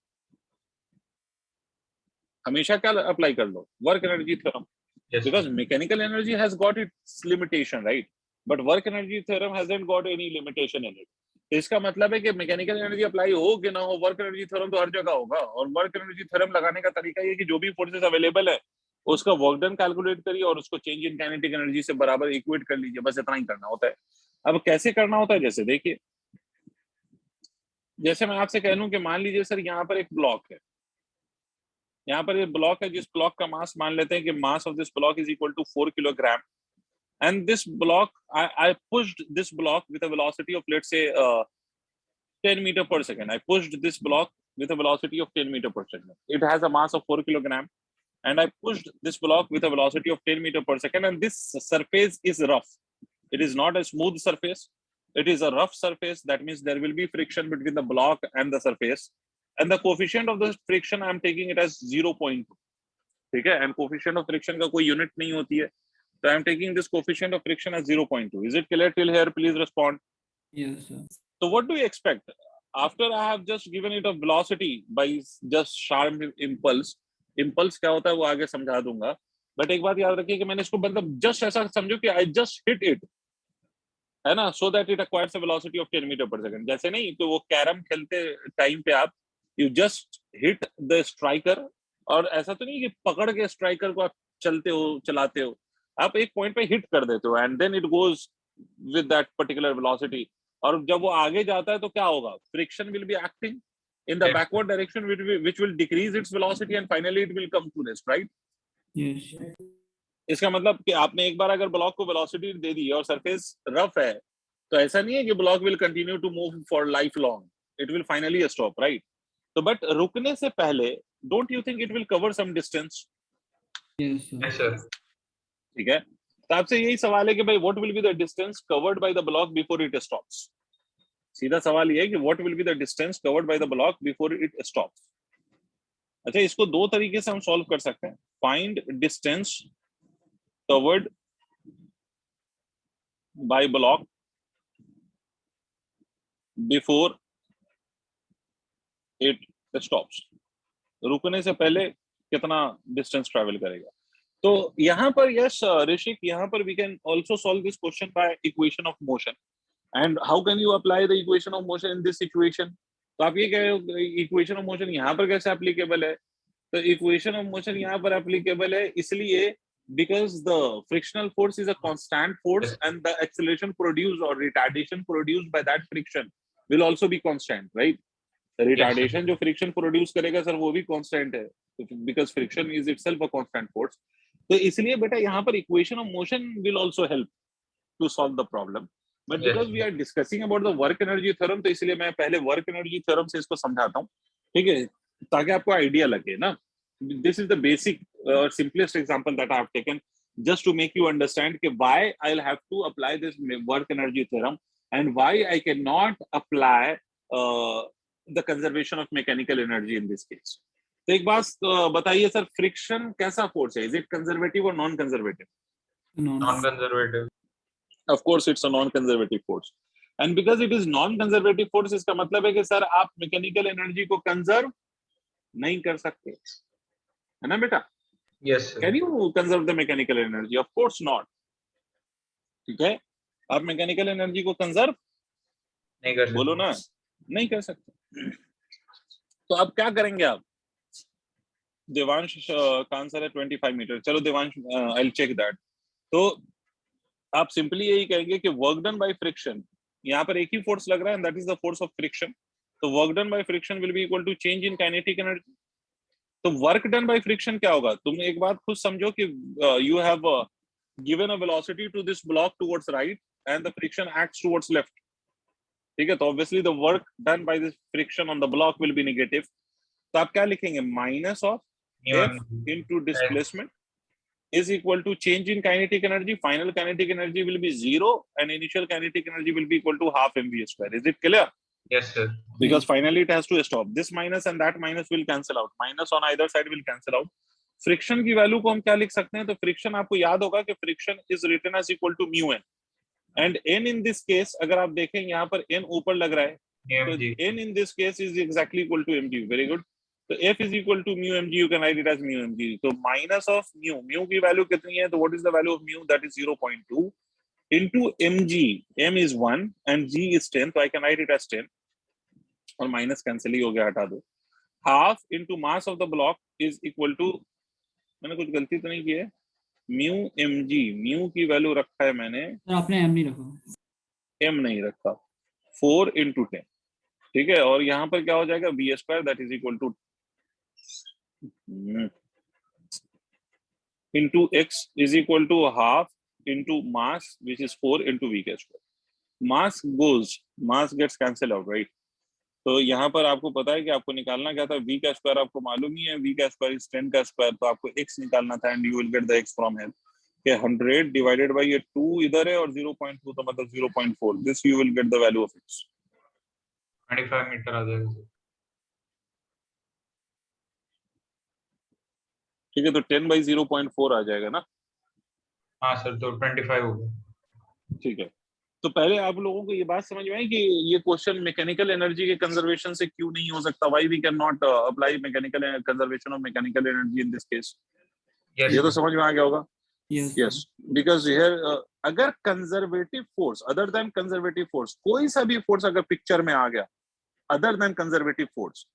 हमेशा क्या अप्लाई कर लो? Work energy theorem, Yes, because mechanical energy has got its limitation, right? But work energy theorem hasn't got any limitation in it. इसका मतलब है कि मैकेनिकल एनर्जी अप्लाई हो कि ना हो, वर्क एनर्जी थ्योरम तो हर जगह होगा। और वर्क एनर्जी थ्योरम लगाने का तरीका ये कि जो भी फोर्सेस अवेलेबल है उसका वर्क डन कैलकुलेट करिए और उसको चेंज इन काइनेटिक एनर्जी से बराबर इक्वेट कर लीजिए, बस इतना ही करना होता है। अब कैसे करना होता है, जैसे देखिए, जैसे मैं आपसे कह लूं कि मान लीजिए सर यहाँ पर एक ब्लॉक है, यहाँ पर ये ब्लॉक है, जिस ब्लॉक का मास मान लेते हैं कि mass of this block is equal to 4 kilogram, and this block I pushed this block with a velocity of, let's say, 10 meter per second. I pushed this block with a velocity of 10 meter per second. It has a mass of 4 kilogram, and I pushed this block with a velocity of 10 meter per second, and this surface is rough. It is not a smooth surface, it is a rough surface. That means there will be friction between the block and the surface, and the coefficient of the friction I am taking it as 0.2. ठीक है, and coefficient of friction का कोई unit नहीं होती है, so I am taking this coefficient of friction as 0.2. Is it clear till here? Please respond. Yes sir. So what do you expect? After I have just given it a velocity by just sharp impulse, impulse क्या होता है वो आगे समझा दूंगा, but एक बात याद रखिए कि मैंने इसको मतलब जस्ट ऐसा समझो कि I just hit it, है ना, so that it acquires a velocity of 10 meter per second. जैसे नहीं तो वो कैरम खेलते टाइम पे आप you just hit the striker, और ऐसा तो नहीं कि पकड़ के स्ट्राइकर को आप चलते हो चलाते हो, आप एक पॉइंट पे हिट कर देते हो and then it goes with that particular velocity. और जब वो आगे जाता है तो क्या होगा? Friction will be acting in the backward direction, which will decrease its velocity and finally it will come to rest, right? Yes. इसका मतलब कि आपने एक बार अगर ब्लॉक को वेलोसिटी दे दी और सरफेस रफ है, तो ऐसा नहीं है कि block will continue to move for life long, it will finally stop, right? तो बट रुकने से पहले don't you think it will cover some distance? Yes sir. Yes, sir. ठीक है, तो आपसे यही सवाल है कि भाई what will be the distance covered by the block before it stops? सीधा सवाल ये है कि what will be the distance covered by the block before it stops. अच्छा, इसको दो तरीके से हम सॉल्व कर सकते हैं। Find distance covered by block before it stops, रुकने से पहले कितना डिस्टेंस ट्रैवल करेगा। तो यहाँ पर यस ऋषिक, यहाँ पर we can also solve this question by equation of motion. And how can you apply the equation of motion in this situation? तो आप ये कह रहे हो इक्वेशन ऑफ मोशन यहाँ पर कैसे एप्लीकेबल है? तो इक्वेशन ऑफ मोशन यहाँ पर एप्लीकेबल है इसलिए because the frictional force is a constant force and the acceleration produced or retardation produced by that friction will also be constant, right? Retardation जो फ्रिक्शन प्रोड्यूस करेगा sir वो भी constant है, because friction is itself a constant force. तो इसलिए बेटा यहाँ पर equation of motion will also help to solve the problem. But Yes. Because we are discussing about the work energy theorem, तो इसलिए मैं पहले वर्क एनर्जी थ्योरम से इसको समझाता हूँ, ठीक है, ताकि आपको आइडिया लगे ना. दिस इज द बेसिक और simplest example that I have taken just to make you understand कि why I'll have to apply this work energy theorem and why I cannot apply the conservation of mechanical energy in this case. तो एक बात बताइए sir, friction कैसा force है? Is it conservative और non conservative? Non-conservative. Of course it's a non conservative force, and because it is non conservative force, इसका मतलब है कि सर आप मैकेनिकल एनर्जी को कंजर्व नहीं कर सकते, है ना बेटा? Yes, sir. Can you conserve the mechanical energy? Of course not. ठीक है, आप मैकेनिकल एनर्जी को कंजर्व नहीं कर बोलो सकते. ना, नहीं कर सकते. तो अब क्या करेंगे आप? देवांश का आंसर है 25 मीटर. चलो Devansh, I will check that. तो आप सिंपली यही कहेंगे कि वर्क डन बाय फ्रिक्शन, यहाँ पर एक ही फोर्स लग रहा है, that is the force of friction. तो work done by friction will be equal to change in kinetic energy. तो वर्क डन बाय फ्रिक्शन क्या होगा? तुम एक बात खुद समझो कि you have given a velocity to this block towards right and the friction acts towards left. ठीक है, तो obviously the work done by this friction on the block will be negative. तो आप क्या लिखेंगे? Minus of F into displacement is equal to change in kinetic energy. Final kinetic energy will be 0 and initial kinetic energy will be equal to half mv square. Is it clear? Yes, sir. Because finally it has to stop. This minus and that minus will cancel out. Minus on either side will cancel out. Friction की value को हम क्या लिख सकते हैं? तो friction आपको याद होगा कि friction is written as equal to mu N, and N in this case अगर आप देखें यहाँ पर एन ऊपर लग रहा है, तो N in this case is exactly equal to mg. Very good. तो f is equal to mu mg, you can write it as mu mg. तो minus of mu की वैल्यू कितनी है? तो what is the value of mu? That is 0.2 into mg. m is 1 and g is 10, so I can write it as 10. और minus cancel ही हो गया, हटा दो. Half into mass of the block is equal to, मैंने कुछ गलती तो नहीं की है? mu mg, mu की वैल्यू रखा है मैंने, सर आपने m नहीं रखा. m नहीं रखा. 4 into 10. ठीक है, और यहाँ पर क्या हो जाएगा? v square that is equal to into x is equal to half into mass, which is 4 into v square. Mass gets cancelled out, right? तो यहाँ पर आपको पता है कि आपको निकालना क्या था? v का स्क्वायर आपको मालूम ही है, v का स्क्वायर इज 10 का स्क्वायर, तो आपको x निकालना था, and you will get the x from here. कि 100 डिवाइडेड बाय ये 2 इधर है और 0.2, तो मतलब 0.4. This you will get the value of x. 25 metre आ जाएगा. ठीक है, तो 10 by 0.4 आ जाएगा ना? हाँ सर, तो 25 होगा. ठीक है, तो पहले आप लोगों को ये बात समझ में आई कि ये क्वेश्चन मैकेनिकल एनर्जी के कंजर्वेशन से क्यों नहीं हो सकता? Why we can not apply mechanical conservation of mechanical energy in this case? Yes, ये तो sir. समझ में आ गया होगा. Yes. यस, बिकॉज हियर अगर conservative force other than conservative force, कोई सा भी फोर्स अगर पिक्चर में आ गया अदर देन कंजर्वेटिव फोर्स,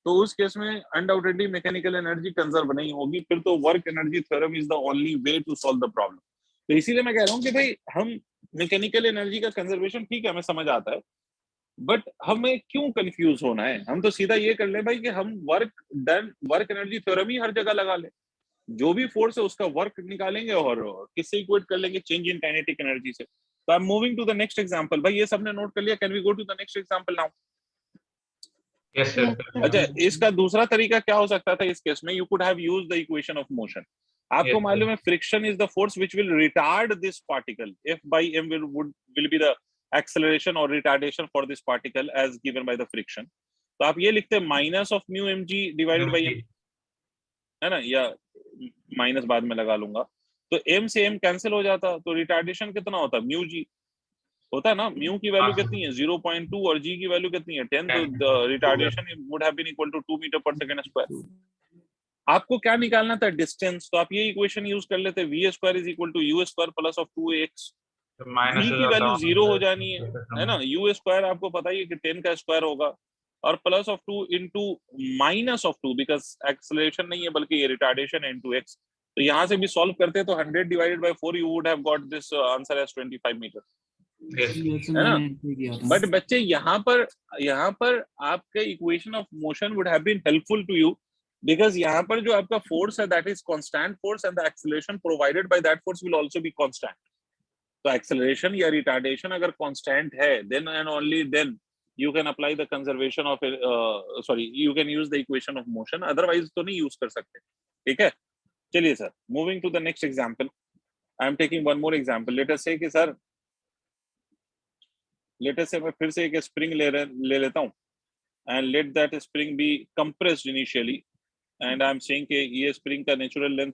तो उस केस में अनडाउटेडली मैकेनिकल एनर्जी कंजर्व नहीं होगी. फिर तो work energy theorem is the only way to solve the problem. तो इसीलिए मैं कह रहा हूँ कि भाई हम मैकेनिकल एनर्जी का कंजर्वेशन ठीक है, हमें समझ आता है, बट हमें क्यों कंफ्यूज होना है? हम तो सीधा ये कर ले भाई कि हम वर्क एनर्जी थ्योरम ही हर जगह लगा ले. जो भी फोर्स है उसका वर्क निकालेंगे और किससे इक्वेट कर लेंगे? चेंज इन काइनेटिक एनर्जी से. तो I am moving to the next example. भाई ये सबने नोट कर लिया? Can we go to the next example now? Yes, sir. Yes, sir. अच्छा, इसका दूसरा तरीका क्या हो सकता था इस केस में? You could have used the equation of motion. आपको Yes, मालूम है friction is the force which will retard this particle. F by m will be the acceleration or retardation for this particle as given by the friction. तो आप ये लिखते हैं minus of mu mg divided by m, है ना? या minus बाद में लगा लूंगा. तो m से m कैंसिल हो जाता, तो रिटार्डेशन कितना होता? म्यू g होता है ना? म्यू की वैल्यू कितनी है? 0.2 और g की वैल्यू कितनी है? 10. तो retardation would have been equal to 2 meter पर सेकंड स्क्वायर. आपको क्या निकालना था? डिस्टेंस. तो आप ये इक्वेशन यूज कर लेते, v square is equal to u square plus of 2ax. तो माइनस v की वैल्यू 0 हो जानी है ना? u स्क्वायर आपको पता ही है कि 10 का स्क्वायर होगा, और plus of 2 into minus of 2, because acceleration नहीं है बल्कि ये रिटार्डेशन है, इनटू x. तो यहां से भी सॉल्व करते तो 100 divided by 4 you would have got this answer as 25 meter. Yes. Yes, है ना? मैंने entry किया था. बट बच्चे यहाँ पर आपके equation of motion would have been helpful to you, because यहाँ पर जो आपका फोर्स है that is constant force, and the acceleration provided by that force will also be constant. तो एक्सेलरेशन या रिटार्डेशन अगर कांस्टेंट है, then and only then you can apply the conservation of you can use the equation of motion, otherwise तो नहीं use कर सकते. ठीक है, चलिए sir, moving to the next example. I am taking one more example. Let us say कि sir, late us से मैं फिर से एक स्प्रिंग ले लेता हूं, and let that spring B compressed initially, and I am saying कि ये स्प्रिंग का नेचुरल लेंथ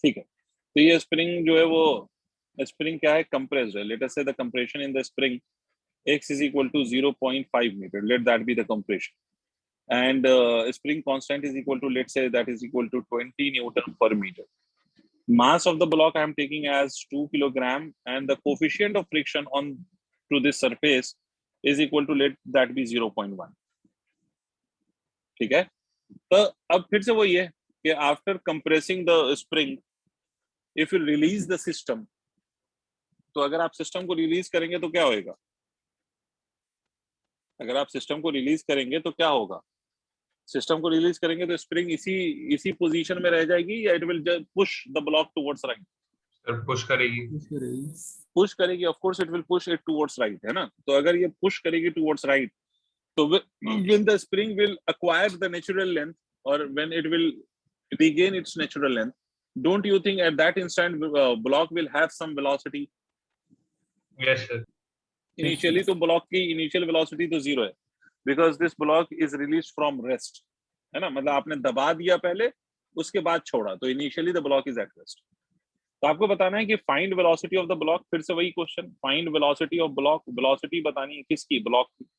ठीक है. तो ये स्प्रिंग जो है वो स्प्रिंग क्या है, कंप्रेस्ड है. लेट अस से the compression in the spring x is equal to 0.5 meter, let that be the compression, and spring constant is equal to, let's say that is equal to 20 newton per meter. Mass of the block I am taking as 2 kilogram, and the coefficient of friction on to this surface is equal to, let that be 0.1. ठीक है. तो अब फिर से वही है कि after compressing the spring, if you release the system, तो अगर आप सिस्टम को रिलीज करेंगे तो क्या होएगा, अगर आप सिस्टम को रिलीज करेंगे तो क्या होगा, सिस्टम को रिलीज करेंगे तो स्प्रिंग इसी पोजीशन में रह जाएगी, या it will push the block towards right. Push करेगी. पुश करेगी, of course it will push it towards right, है ना. तो अगर ये पुश करेगी टुवर्ड्स राइट, तो when the spring will acquire the natural length, or when it will regain its natural length, don't you think at that instant block will have some velocity? Yes sir. Initially तो block की initial velocity तो zero है, because this block is released from rest, है ना. मतलब आपने दबा दिया पहले, उसके बाद छोड़ा, तो initially the block is at rest. तो आपको बताना है कि find velocity of the block. फिर से वही question, find velocity of block. velocity बतानी है किसकी, ब्लॉक की.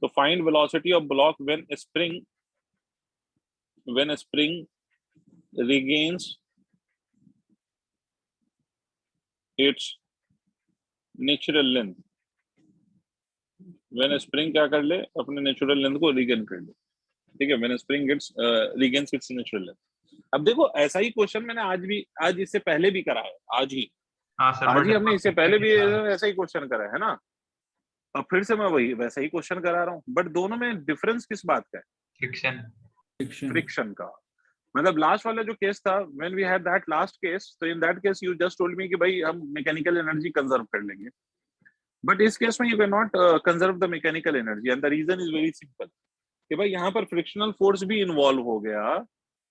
तो find velocity of block when a spring regains its natural length. when a spring क्या कर ले, अपने नेचुरल लेंथ को रीगेन कर ले. ठीक है, when a spring regains its natural length. अब देखो, ऐसा ही क्वेश्चन मैंने आज इससे पहले भी करा है, आज ही हमने इससे पहले भी ऐसा ही क्वेश्चन करा है ना. अब फिर से मैं वही वैसा ही क्वेश्चन करा रहा हूँ, बट दोनों में डिफरेंस किस बात का है, फ्रिक्शन का. मतलब लास्ट वाला जो केस था, when we had that last case, तो in that case you just told me कि भाई हम मैकेनिकल एनर्जी कंजर्व कर लेंगे, बट इस केस में you cannot conserve the mechanical energy, and the reason is very simple कि भाई यहाँ पर फ्रिक्शनल फोर्स भी इन्वॉल्व हो गया,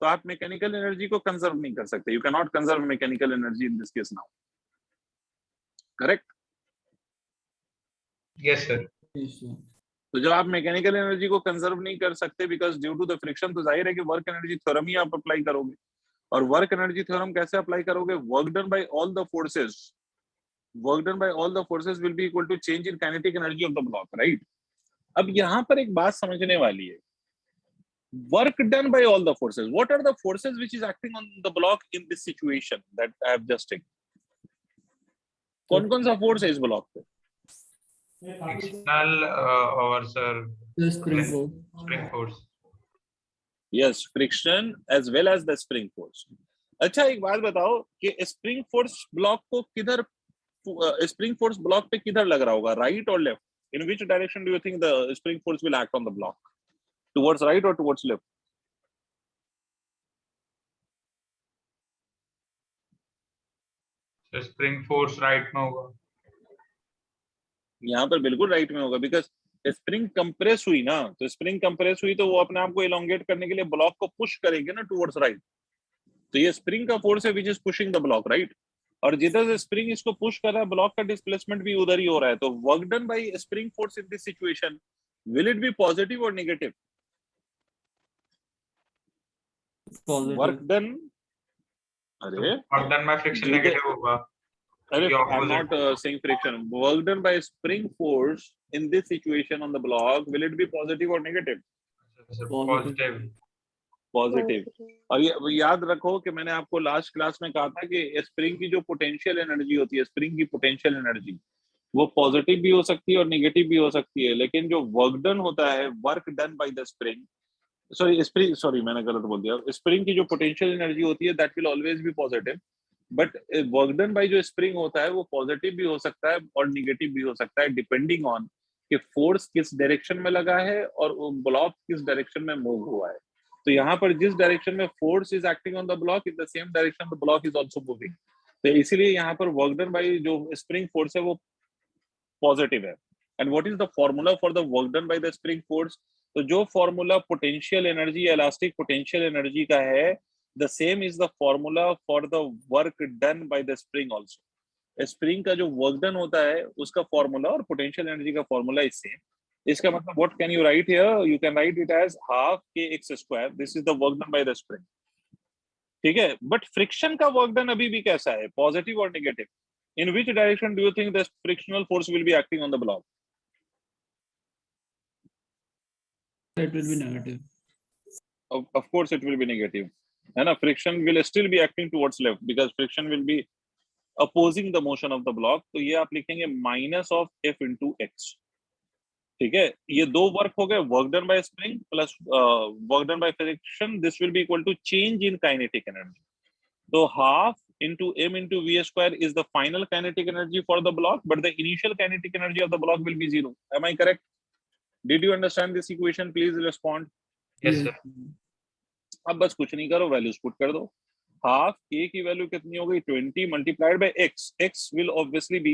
तो आप मैकेनिकल एनर्जी को कंजर्व नहीं कर सकते. you cannot conserve mechanical energy in this case now. Correct? Yes sir. तो जब आप मैकेनिकल एनर्जी को कंजर्व नहीं कर सकते because due to the friction, तो जाहिर है कि वर्क एनर्जी थ्योरम ही आप अप्लाई करोगे. और वर्क एनर्जी थ्योरम कैसे अप्लाई करोगे, work done by all the forces will be equal to change in kinetic energy of the block, right. अब यहाँ पर एक बात समझने वाली है, work done by all the forces, what are the forces which is acting on the block in this situation that I have just taken. कौन-कौन सा फोर्स है इस ब्लॉक पे? External or sir spring force. Yes, friction as well as the spring force. अच्छा, एक बात बताओ कि स्प्रिंग फोर्स ब्लॉक को किधर, स्प्रिंग फोर्स ब्लॉक पे किधर लग रहा होगा, राइट और left? In which direction do you think the spring force will act on the block? Towards right or towards left? So spring force right में होगा. यहाँ पर बिल्कुल राइट में होगा, बिकॉज स्प्रिंग कंप्रेस हुई ना, तो स्प्रिंग कंप्रेस हुई तो वो अपने आप को इलोंगेट करने के लिए ब्लॉक को पुश करेंगे ना टुवर्ड्स राइट. तो ये स्प्रिंग का फोर्स है which is pushing the block, right. और जिधर से स्प्रिंग इसको पुश कर रहा है, ब्लॉक का डिस्प्लेसमेंट भी उधर ही हो रहा है. तो work done by spring force in this situation, will it be positive और नेगेटिव? वर्क डन, अरे Work done by friction negative होगा. I'm not saying friction. Work done by spring force in this situation on the block, will it be positive or negative? Positive. Positive. और ये याद रखो कि मैंने आपको last class में कहा था कि स्प्रिंग की जो पोटेंशियल एनर्जी होती है, स्प्रिंग की पोटेंशियल एनर्जी, वो पॉजिटिव भी हो सकती है और नेगेटिव भी हो सकती है. लेकिन जो वर्क डन होता है, work done by the spring, sorry मैंने गलत बोल दिया. स्प्रिंग की जो पोटेंशियल एनर्जी होती है, that will always B positive, but work done bye जो स्प्रिंग होता है वो पॉजिटिव भी हो सकता है और निगेटिव भी हो सकता है, डिपेंडिंग ऑन कि फोर्स किस डायरेक्शन में लगा है और वो ब्लॉक किस डायरेक्शन में मूव हुआ है। तो यहाँ पर जिस डायरेक्शन में force is acting on the block, in the same direction the block is also moving. तो इसीलिए यहाँ पर वर्क डन बाय जो स्प्रिंग फोर्स है वो पॉजिटिव है। And what is the formula for the work done by the spring force? तो जो formula potential energy, elastic potential energy का है, the same is the formula for the work done by the spring also. Spring का जो work done होता है उसका formula और पोटेंशियल एनर्जी का फॉर्मूला इज सेम। इसका मतलब what can you write here? You can write it as half के x square, this is the work done by the spring. ठीक है, बट फ्रिक्शन का वर्क डन अभी भी कैसा है, पॉजिटिव और negative? In which direction do you think the frictional force will be acting on the block? It will be negative. Of course it will be negative, and friction will still be acting towards left because friction will be opposing the motion of the block. तो ये आप लिखेंगे minus of F into x। ठीक है, ये दो work हो गए, work done by spring plus work done by friction, this will be equal to change in kinetic energy. So half into m into v square is the final kinetic energy for the block, but the initial kinetic energy of the block will be 0. Am I correct? Did you understand this equation? Please respond. Yes, sir. अब बस कुछ नहीं करो, values put कर दो। Half k की value कितनी हो गई? 20 multiplied by x। x will obviously be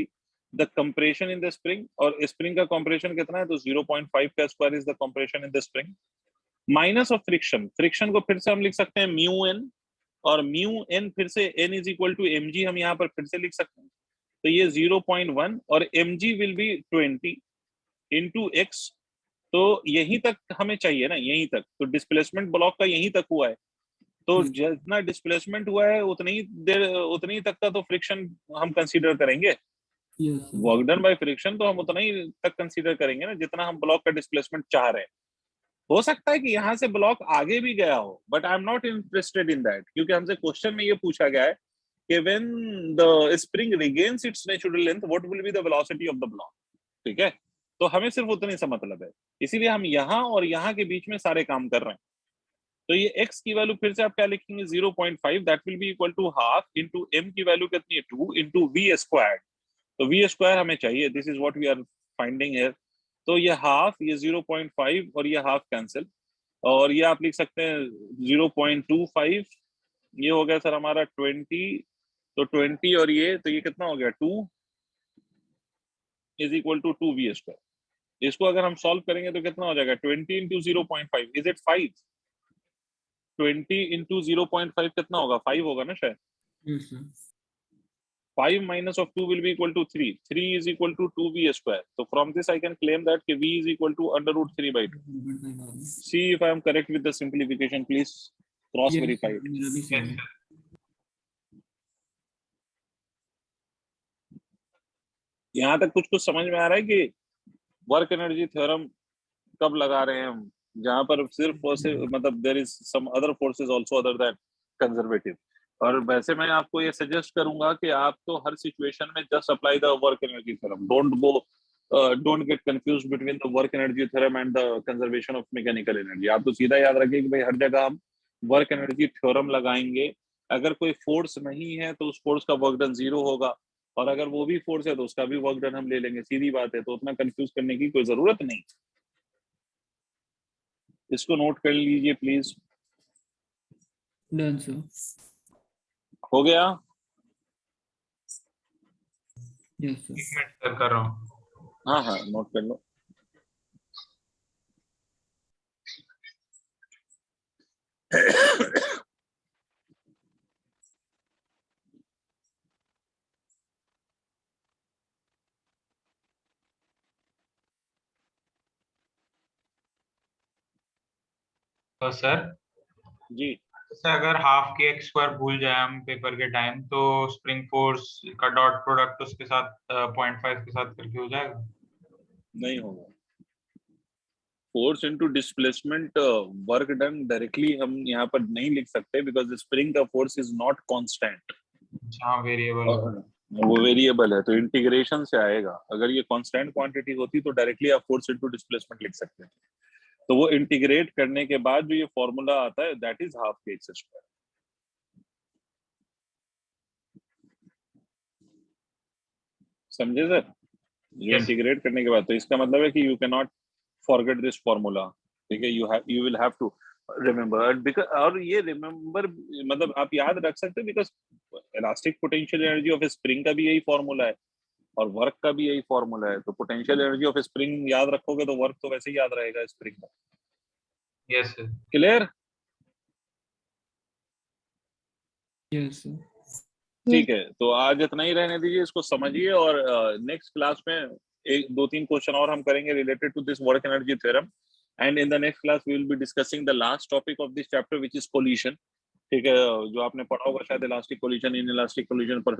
the compression in the spring, और स्प्रिंग का compression कितना है? तो 0.5 का square is the compression in the spring, minus of friction. Friction को फिर से हम लिख सकते हैं म्यू एन, और म्यू एन फिर से n is equal to m g, हम यहाँ पर फिर से लिख सकते हैं। तो ये 0.1 और m g will be 20 into x. तो यहीं तक हमें चाहिए ना, यहीं तक। तो डिस्प्लेसमेंट ब्लॉक का यहीं तक हुआ है, तो जितना डिस्प्लेसमेंट हुआ है उतनी तक का तो फ्रिक्शन हम कंसीडर करेंगे। वर्क डन बाय फ्रिक्शन तो हम उतना ही तक कंसीडर करेंगे ना जितना हम ब्लॉक का डिस्प्लेसमेंट चाह रहे हैं। हो सकता है कि यहाँ से ब्लॉक आगे भी गया हो, but I am not interested in that, क्योंकि हमसे क्वेश्चन में ये पूछा गया है कि when the spring regains it's natural length what will be the velocity of the block. ठीक है, तो हमें सिर्फ उतने से मतलब है, इसीलिए हम यहाँ और यहाँ के बीच में सारे काम कर रहे हैं। तो ये x की वैल्यू फिर से आप क्या लिखेंगे? 0.5, that will be equal to half into m की वैल्यू कितनी है? 2 इंटू v स्क्वायर। तो v स्क्वायर हमें चाहिए, this is what we are finding here. तो ये हाफ, ये 0.5 और ये हाफ कैंसिल, और ये आप लिख सकते हैं 0.25। ये हो गया सर हमारा 20, तो 20 और ये, तो ये कितना हो गया? 2 is equal to 2v square. इसको अगर हम सॉल्व करेंगे तो कितना हो जाएगा? 20 इंटू 0.5 इज इट 5? 20 इंटू 0.5 कितना होगा? 5 होगा ना शायद। Yes, sir. 5 minus of 2 will be equal to 3. 3 is equal to 2v square. So from this I can claim that v is equal to under root 3 by 2. See if I am correct with the simplification, please cross verify it. मेरा भी सही है। यहाँ तक कुछ समझ में आ रहा है कि वर्क एनर्जी थ्योरम कब लगा रहे हैं हम, जहां पर सिर्फ और सिर्फ मतलब there is some other forces also other that conservative. और वैसे मैं आपको ये सजेस्ट करूंगा कि आप तो हर सिचुएशन में just apply the work energy theorem, don't get confused between the work energy theorem and the conservation of mechanical energy. आप तो सीधा याद रखिए कि भाई हर जगह हम वर्क एनर्जी थ्योरम लगाएंगे। अगर कोई फोर्स नहीं है तो उस फोर्स का वर्क डन 0 होगा, और अगर वो भी फोर्स है तो उसका भी वर्क डन हम ले लेंगे, सीधी बात है। तो उतना कंफ्यूज करने की कोई जरूरत नहीं। इसको नोट कर लीजिए प्लीज। Done, sir. हो गया? Yes, sir. एक मिनट सर कर रहा हूँ। हाँ हाँ, नोट कर लो। तो सर जी, जैसे अगर हाफ के एक्स स्क्वायर भूल जाए हम पेपर के टाइम, तो स्प्रिंग फोर्स का डॉट प्रोडक्ट उसके साथ 0.5 के साथ करके हो जाएगा? नहीं होगा। Force into displacement work done directly हम यहाँ पर नहीं लिख सकते, बिकॉज स्प्रिंग का फोर्स इज नॉट कांस्टेंट, हाँ वेरिएबल। वो वेरिएबल है। तो इंटीग्रेशन से आएगा। अगर ये कांस्टेंट क्वांटिटी होती तो डायरेक्टली आप फोर्स इनटू डिस्प्लेसमेंट लिख सकते हैं। तो वो इंटीग्रेट करने के बाद जो ये फॉर्मूला आता है दैट इज हाफ के एक्स स्क्वायर। समझे सर? जो Yes. इंटीग्रेट करने के बाद, तो इसका मतलब है कि you can not forget this formula, ठीक है? You will have to remember, because, और ये रिमेम्बर मतलब आप याद रख सकते हो because elastic potential energy of spring का भी यही फॉर्मूला है और वर्क का भी यही फॉर्मूला है। तो पोटेंशियल एनर्जी ऑफ स्प्रिंग याद रखोगे तो वर्क तो वैसे ही याद रहेगा स्प्रिंग का। Yes, sir. Clear? Yes sir. ठीक है, तो आज इतना ही रहने दीजिए, इसको समझिए, और नेक्स्ट क्लास में एक दो तीन क्वेश्चन और हम करेंगे related to this work energy theorem, and in the next class we will be discussing the last topic of this chapter which is collision. ठीक है, जो आपने पढ़ा होगा शायद, elastic collision, inelastic collision,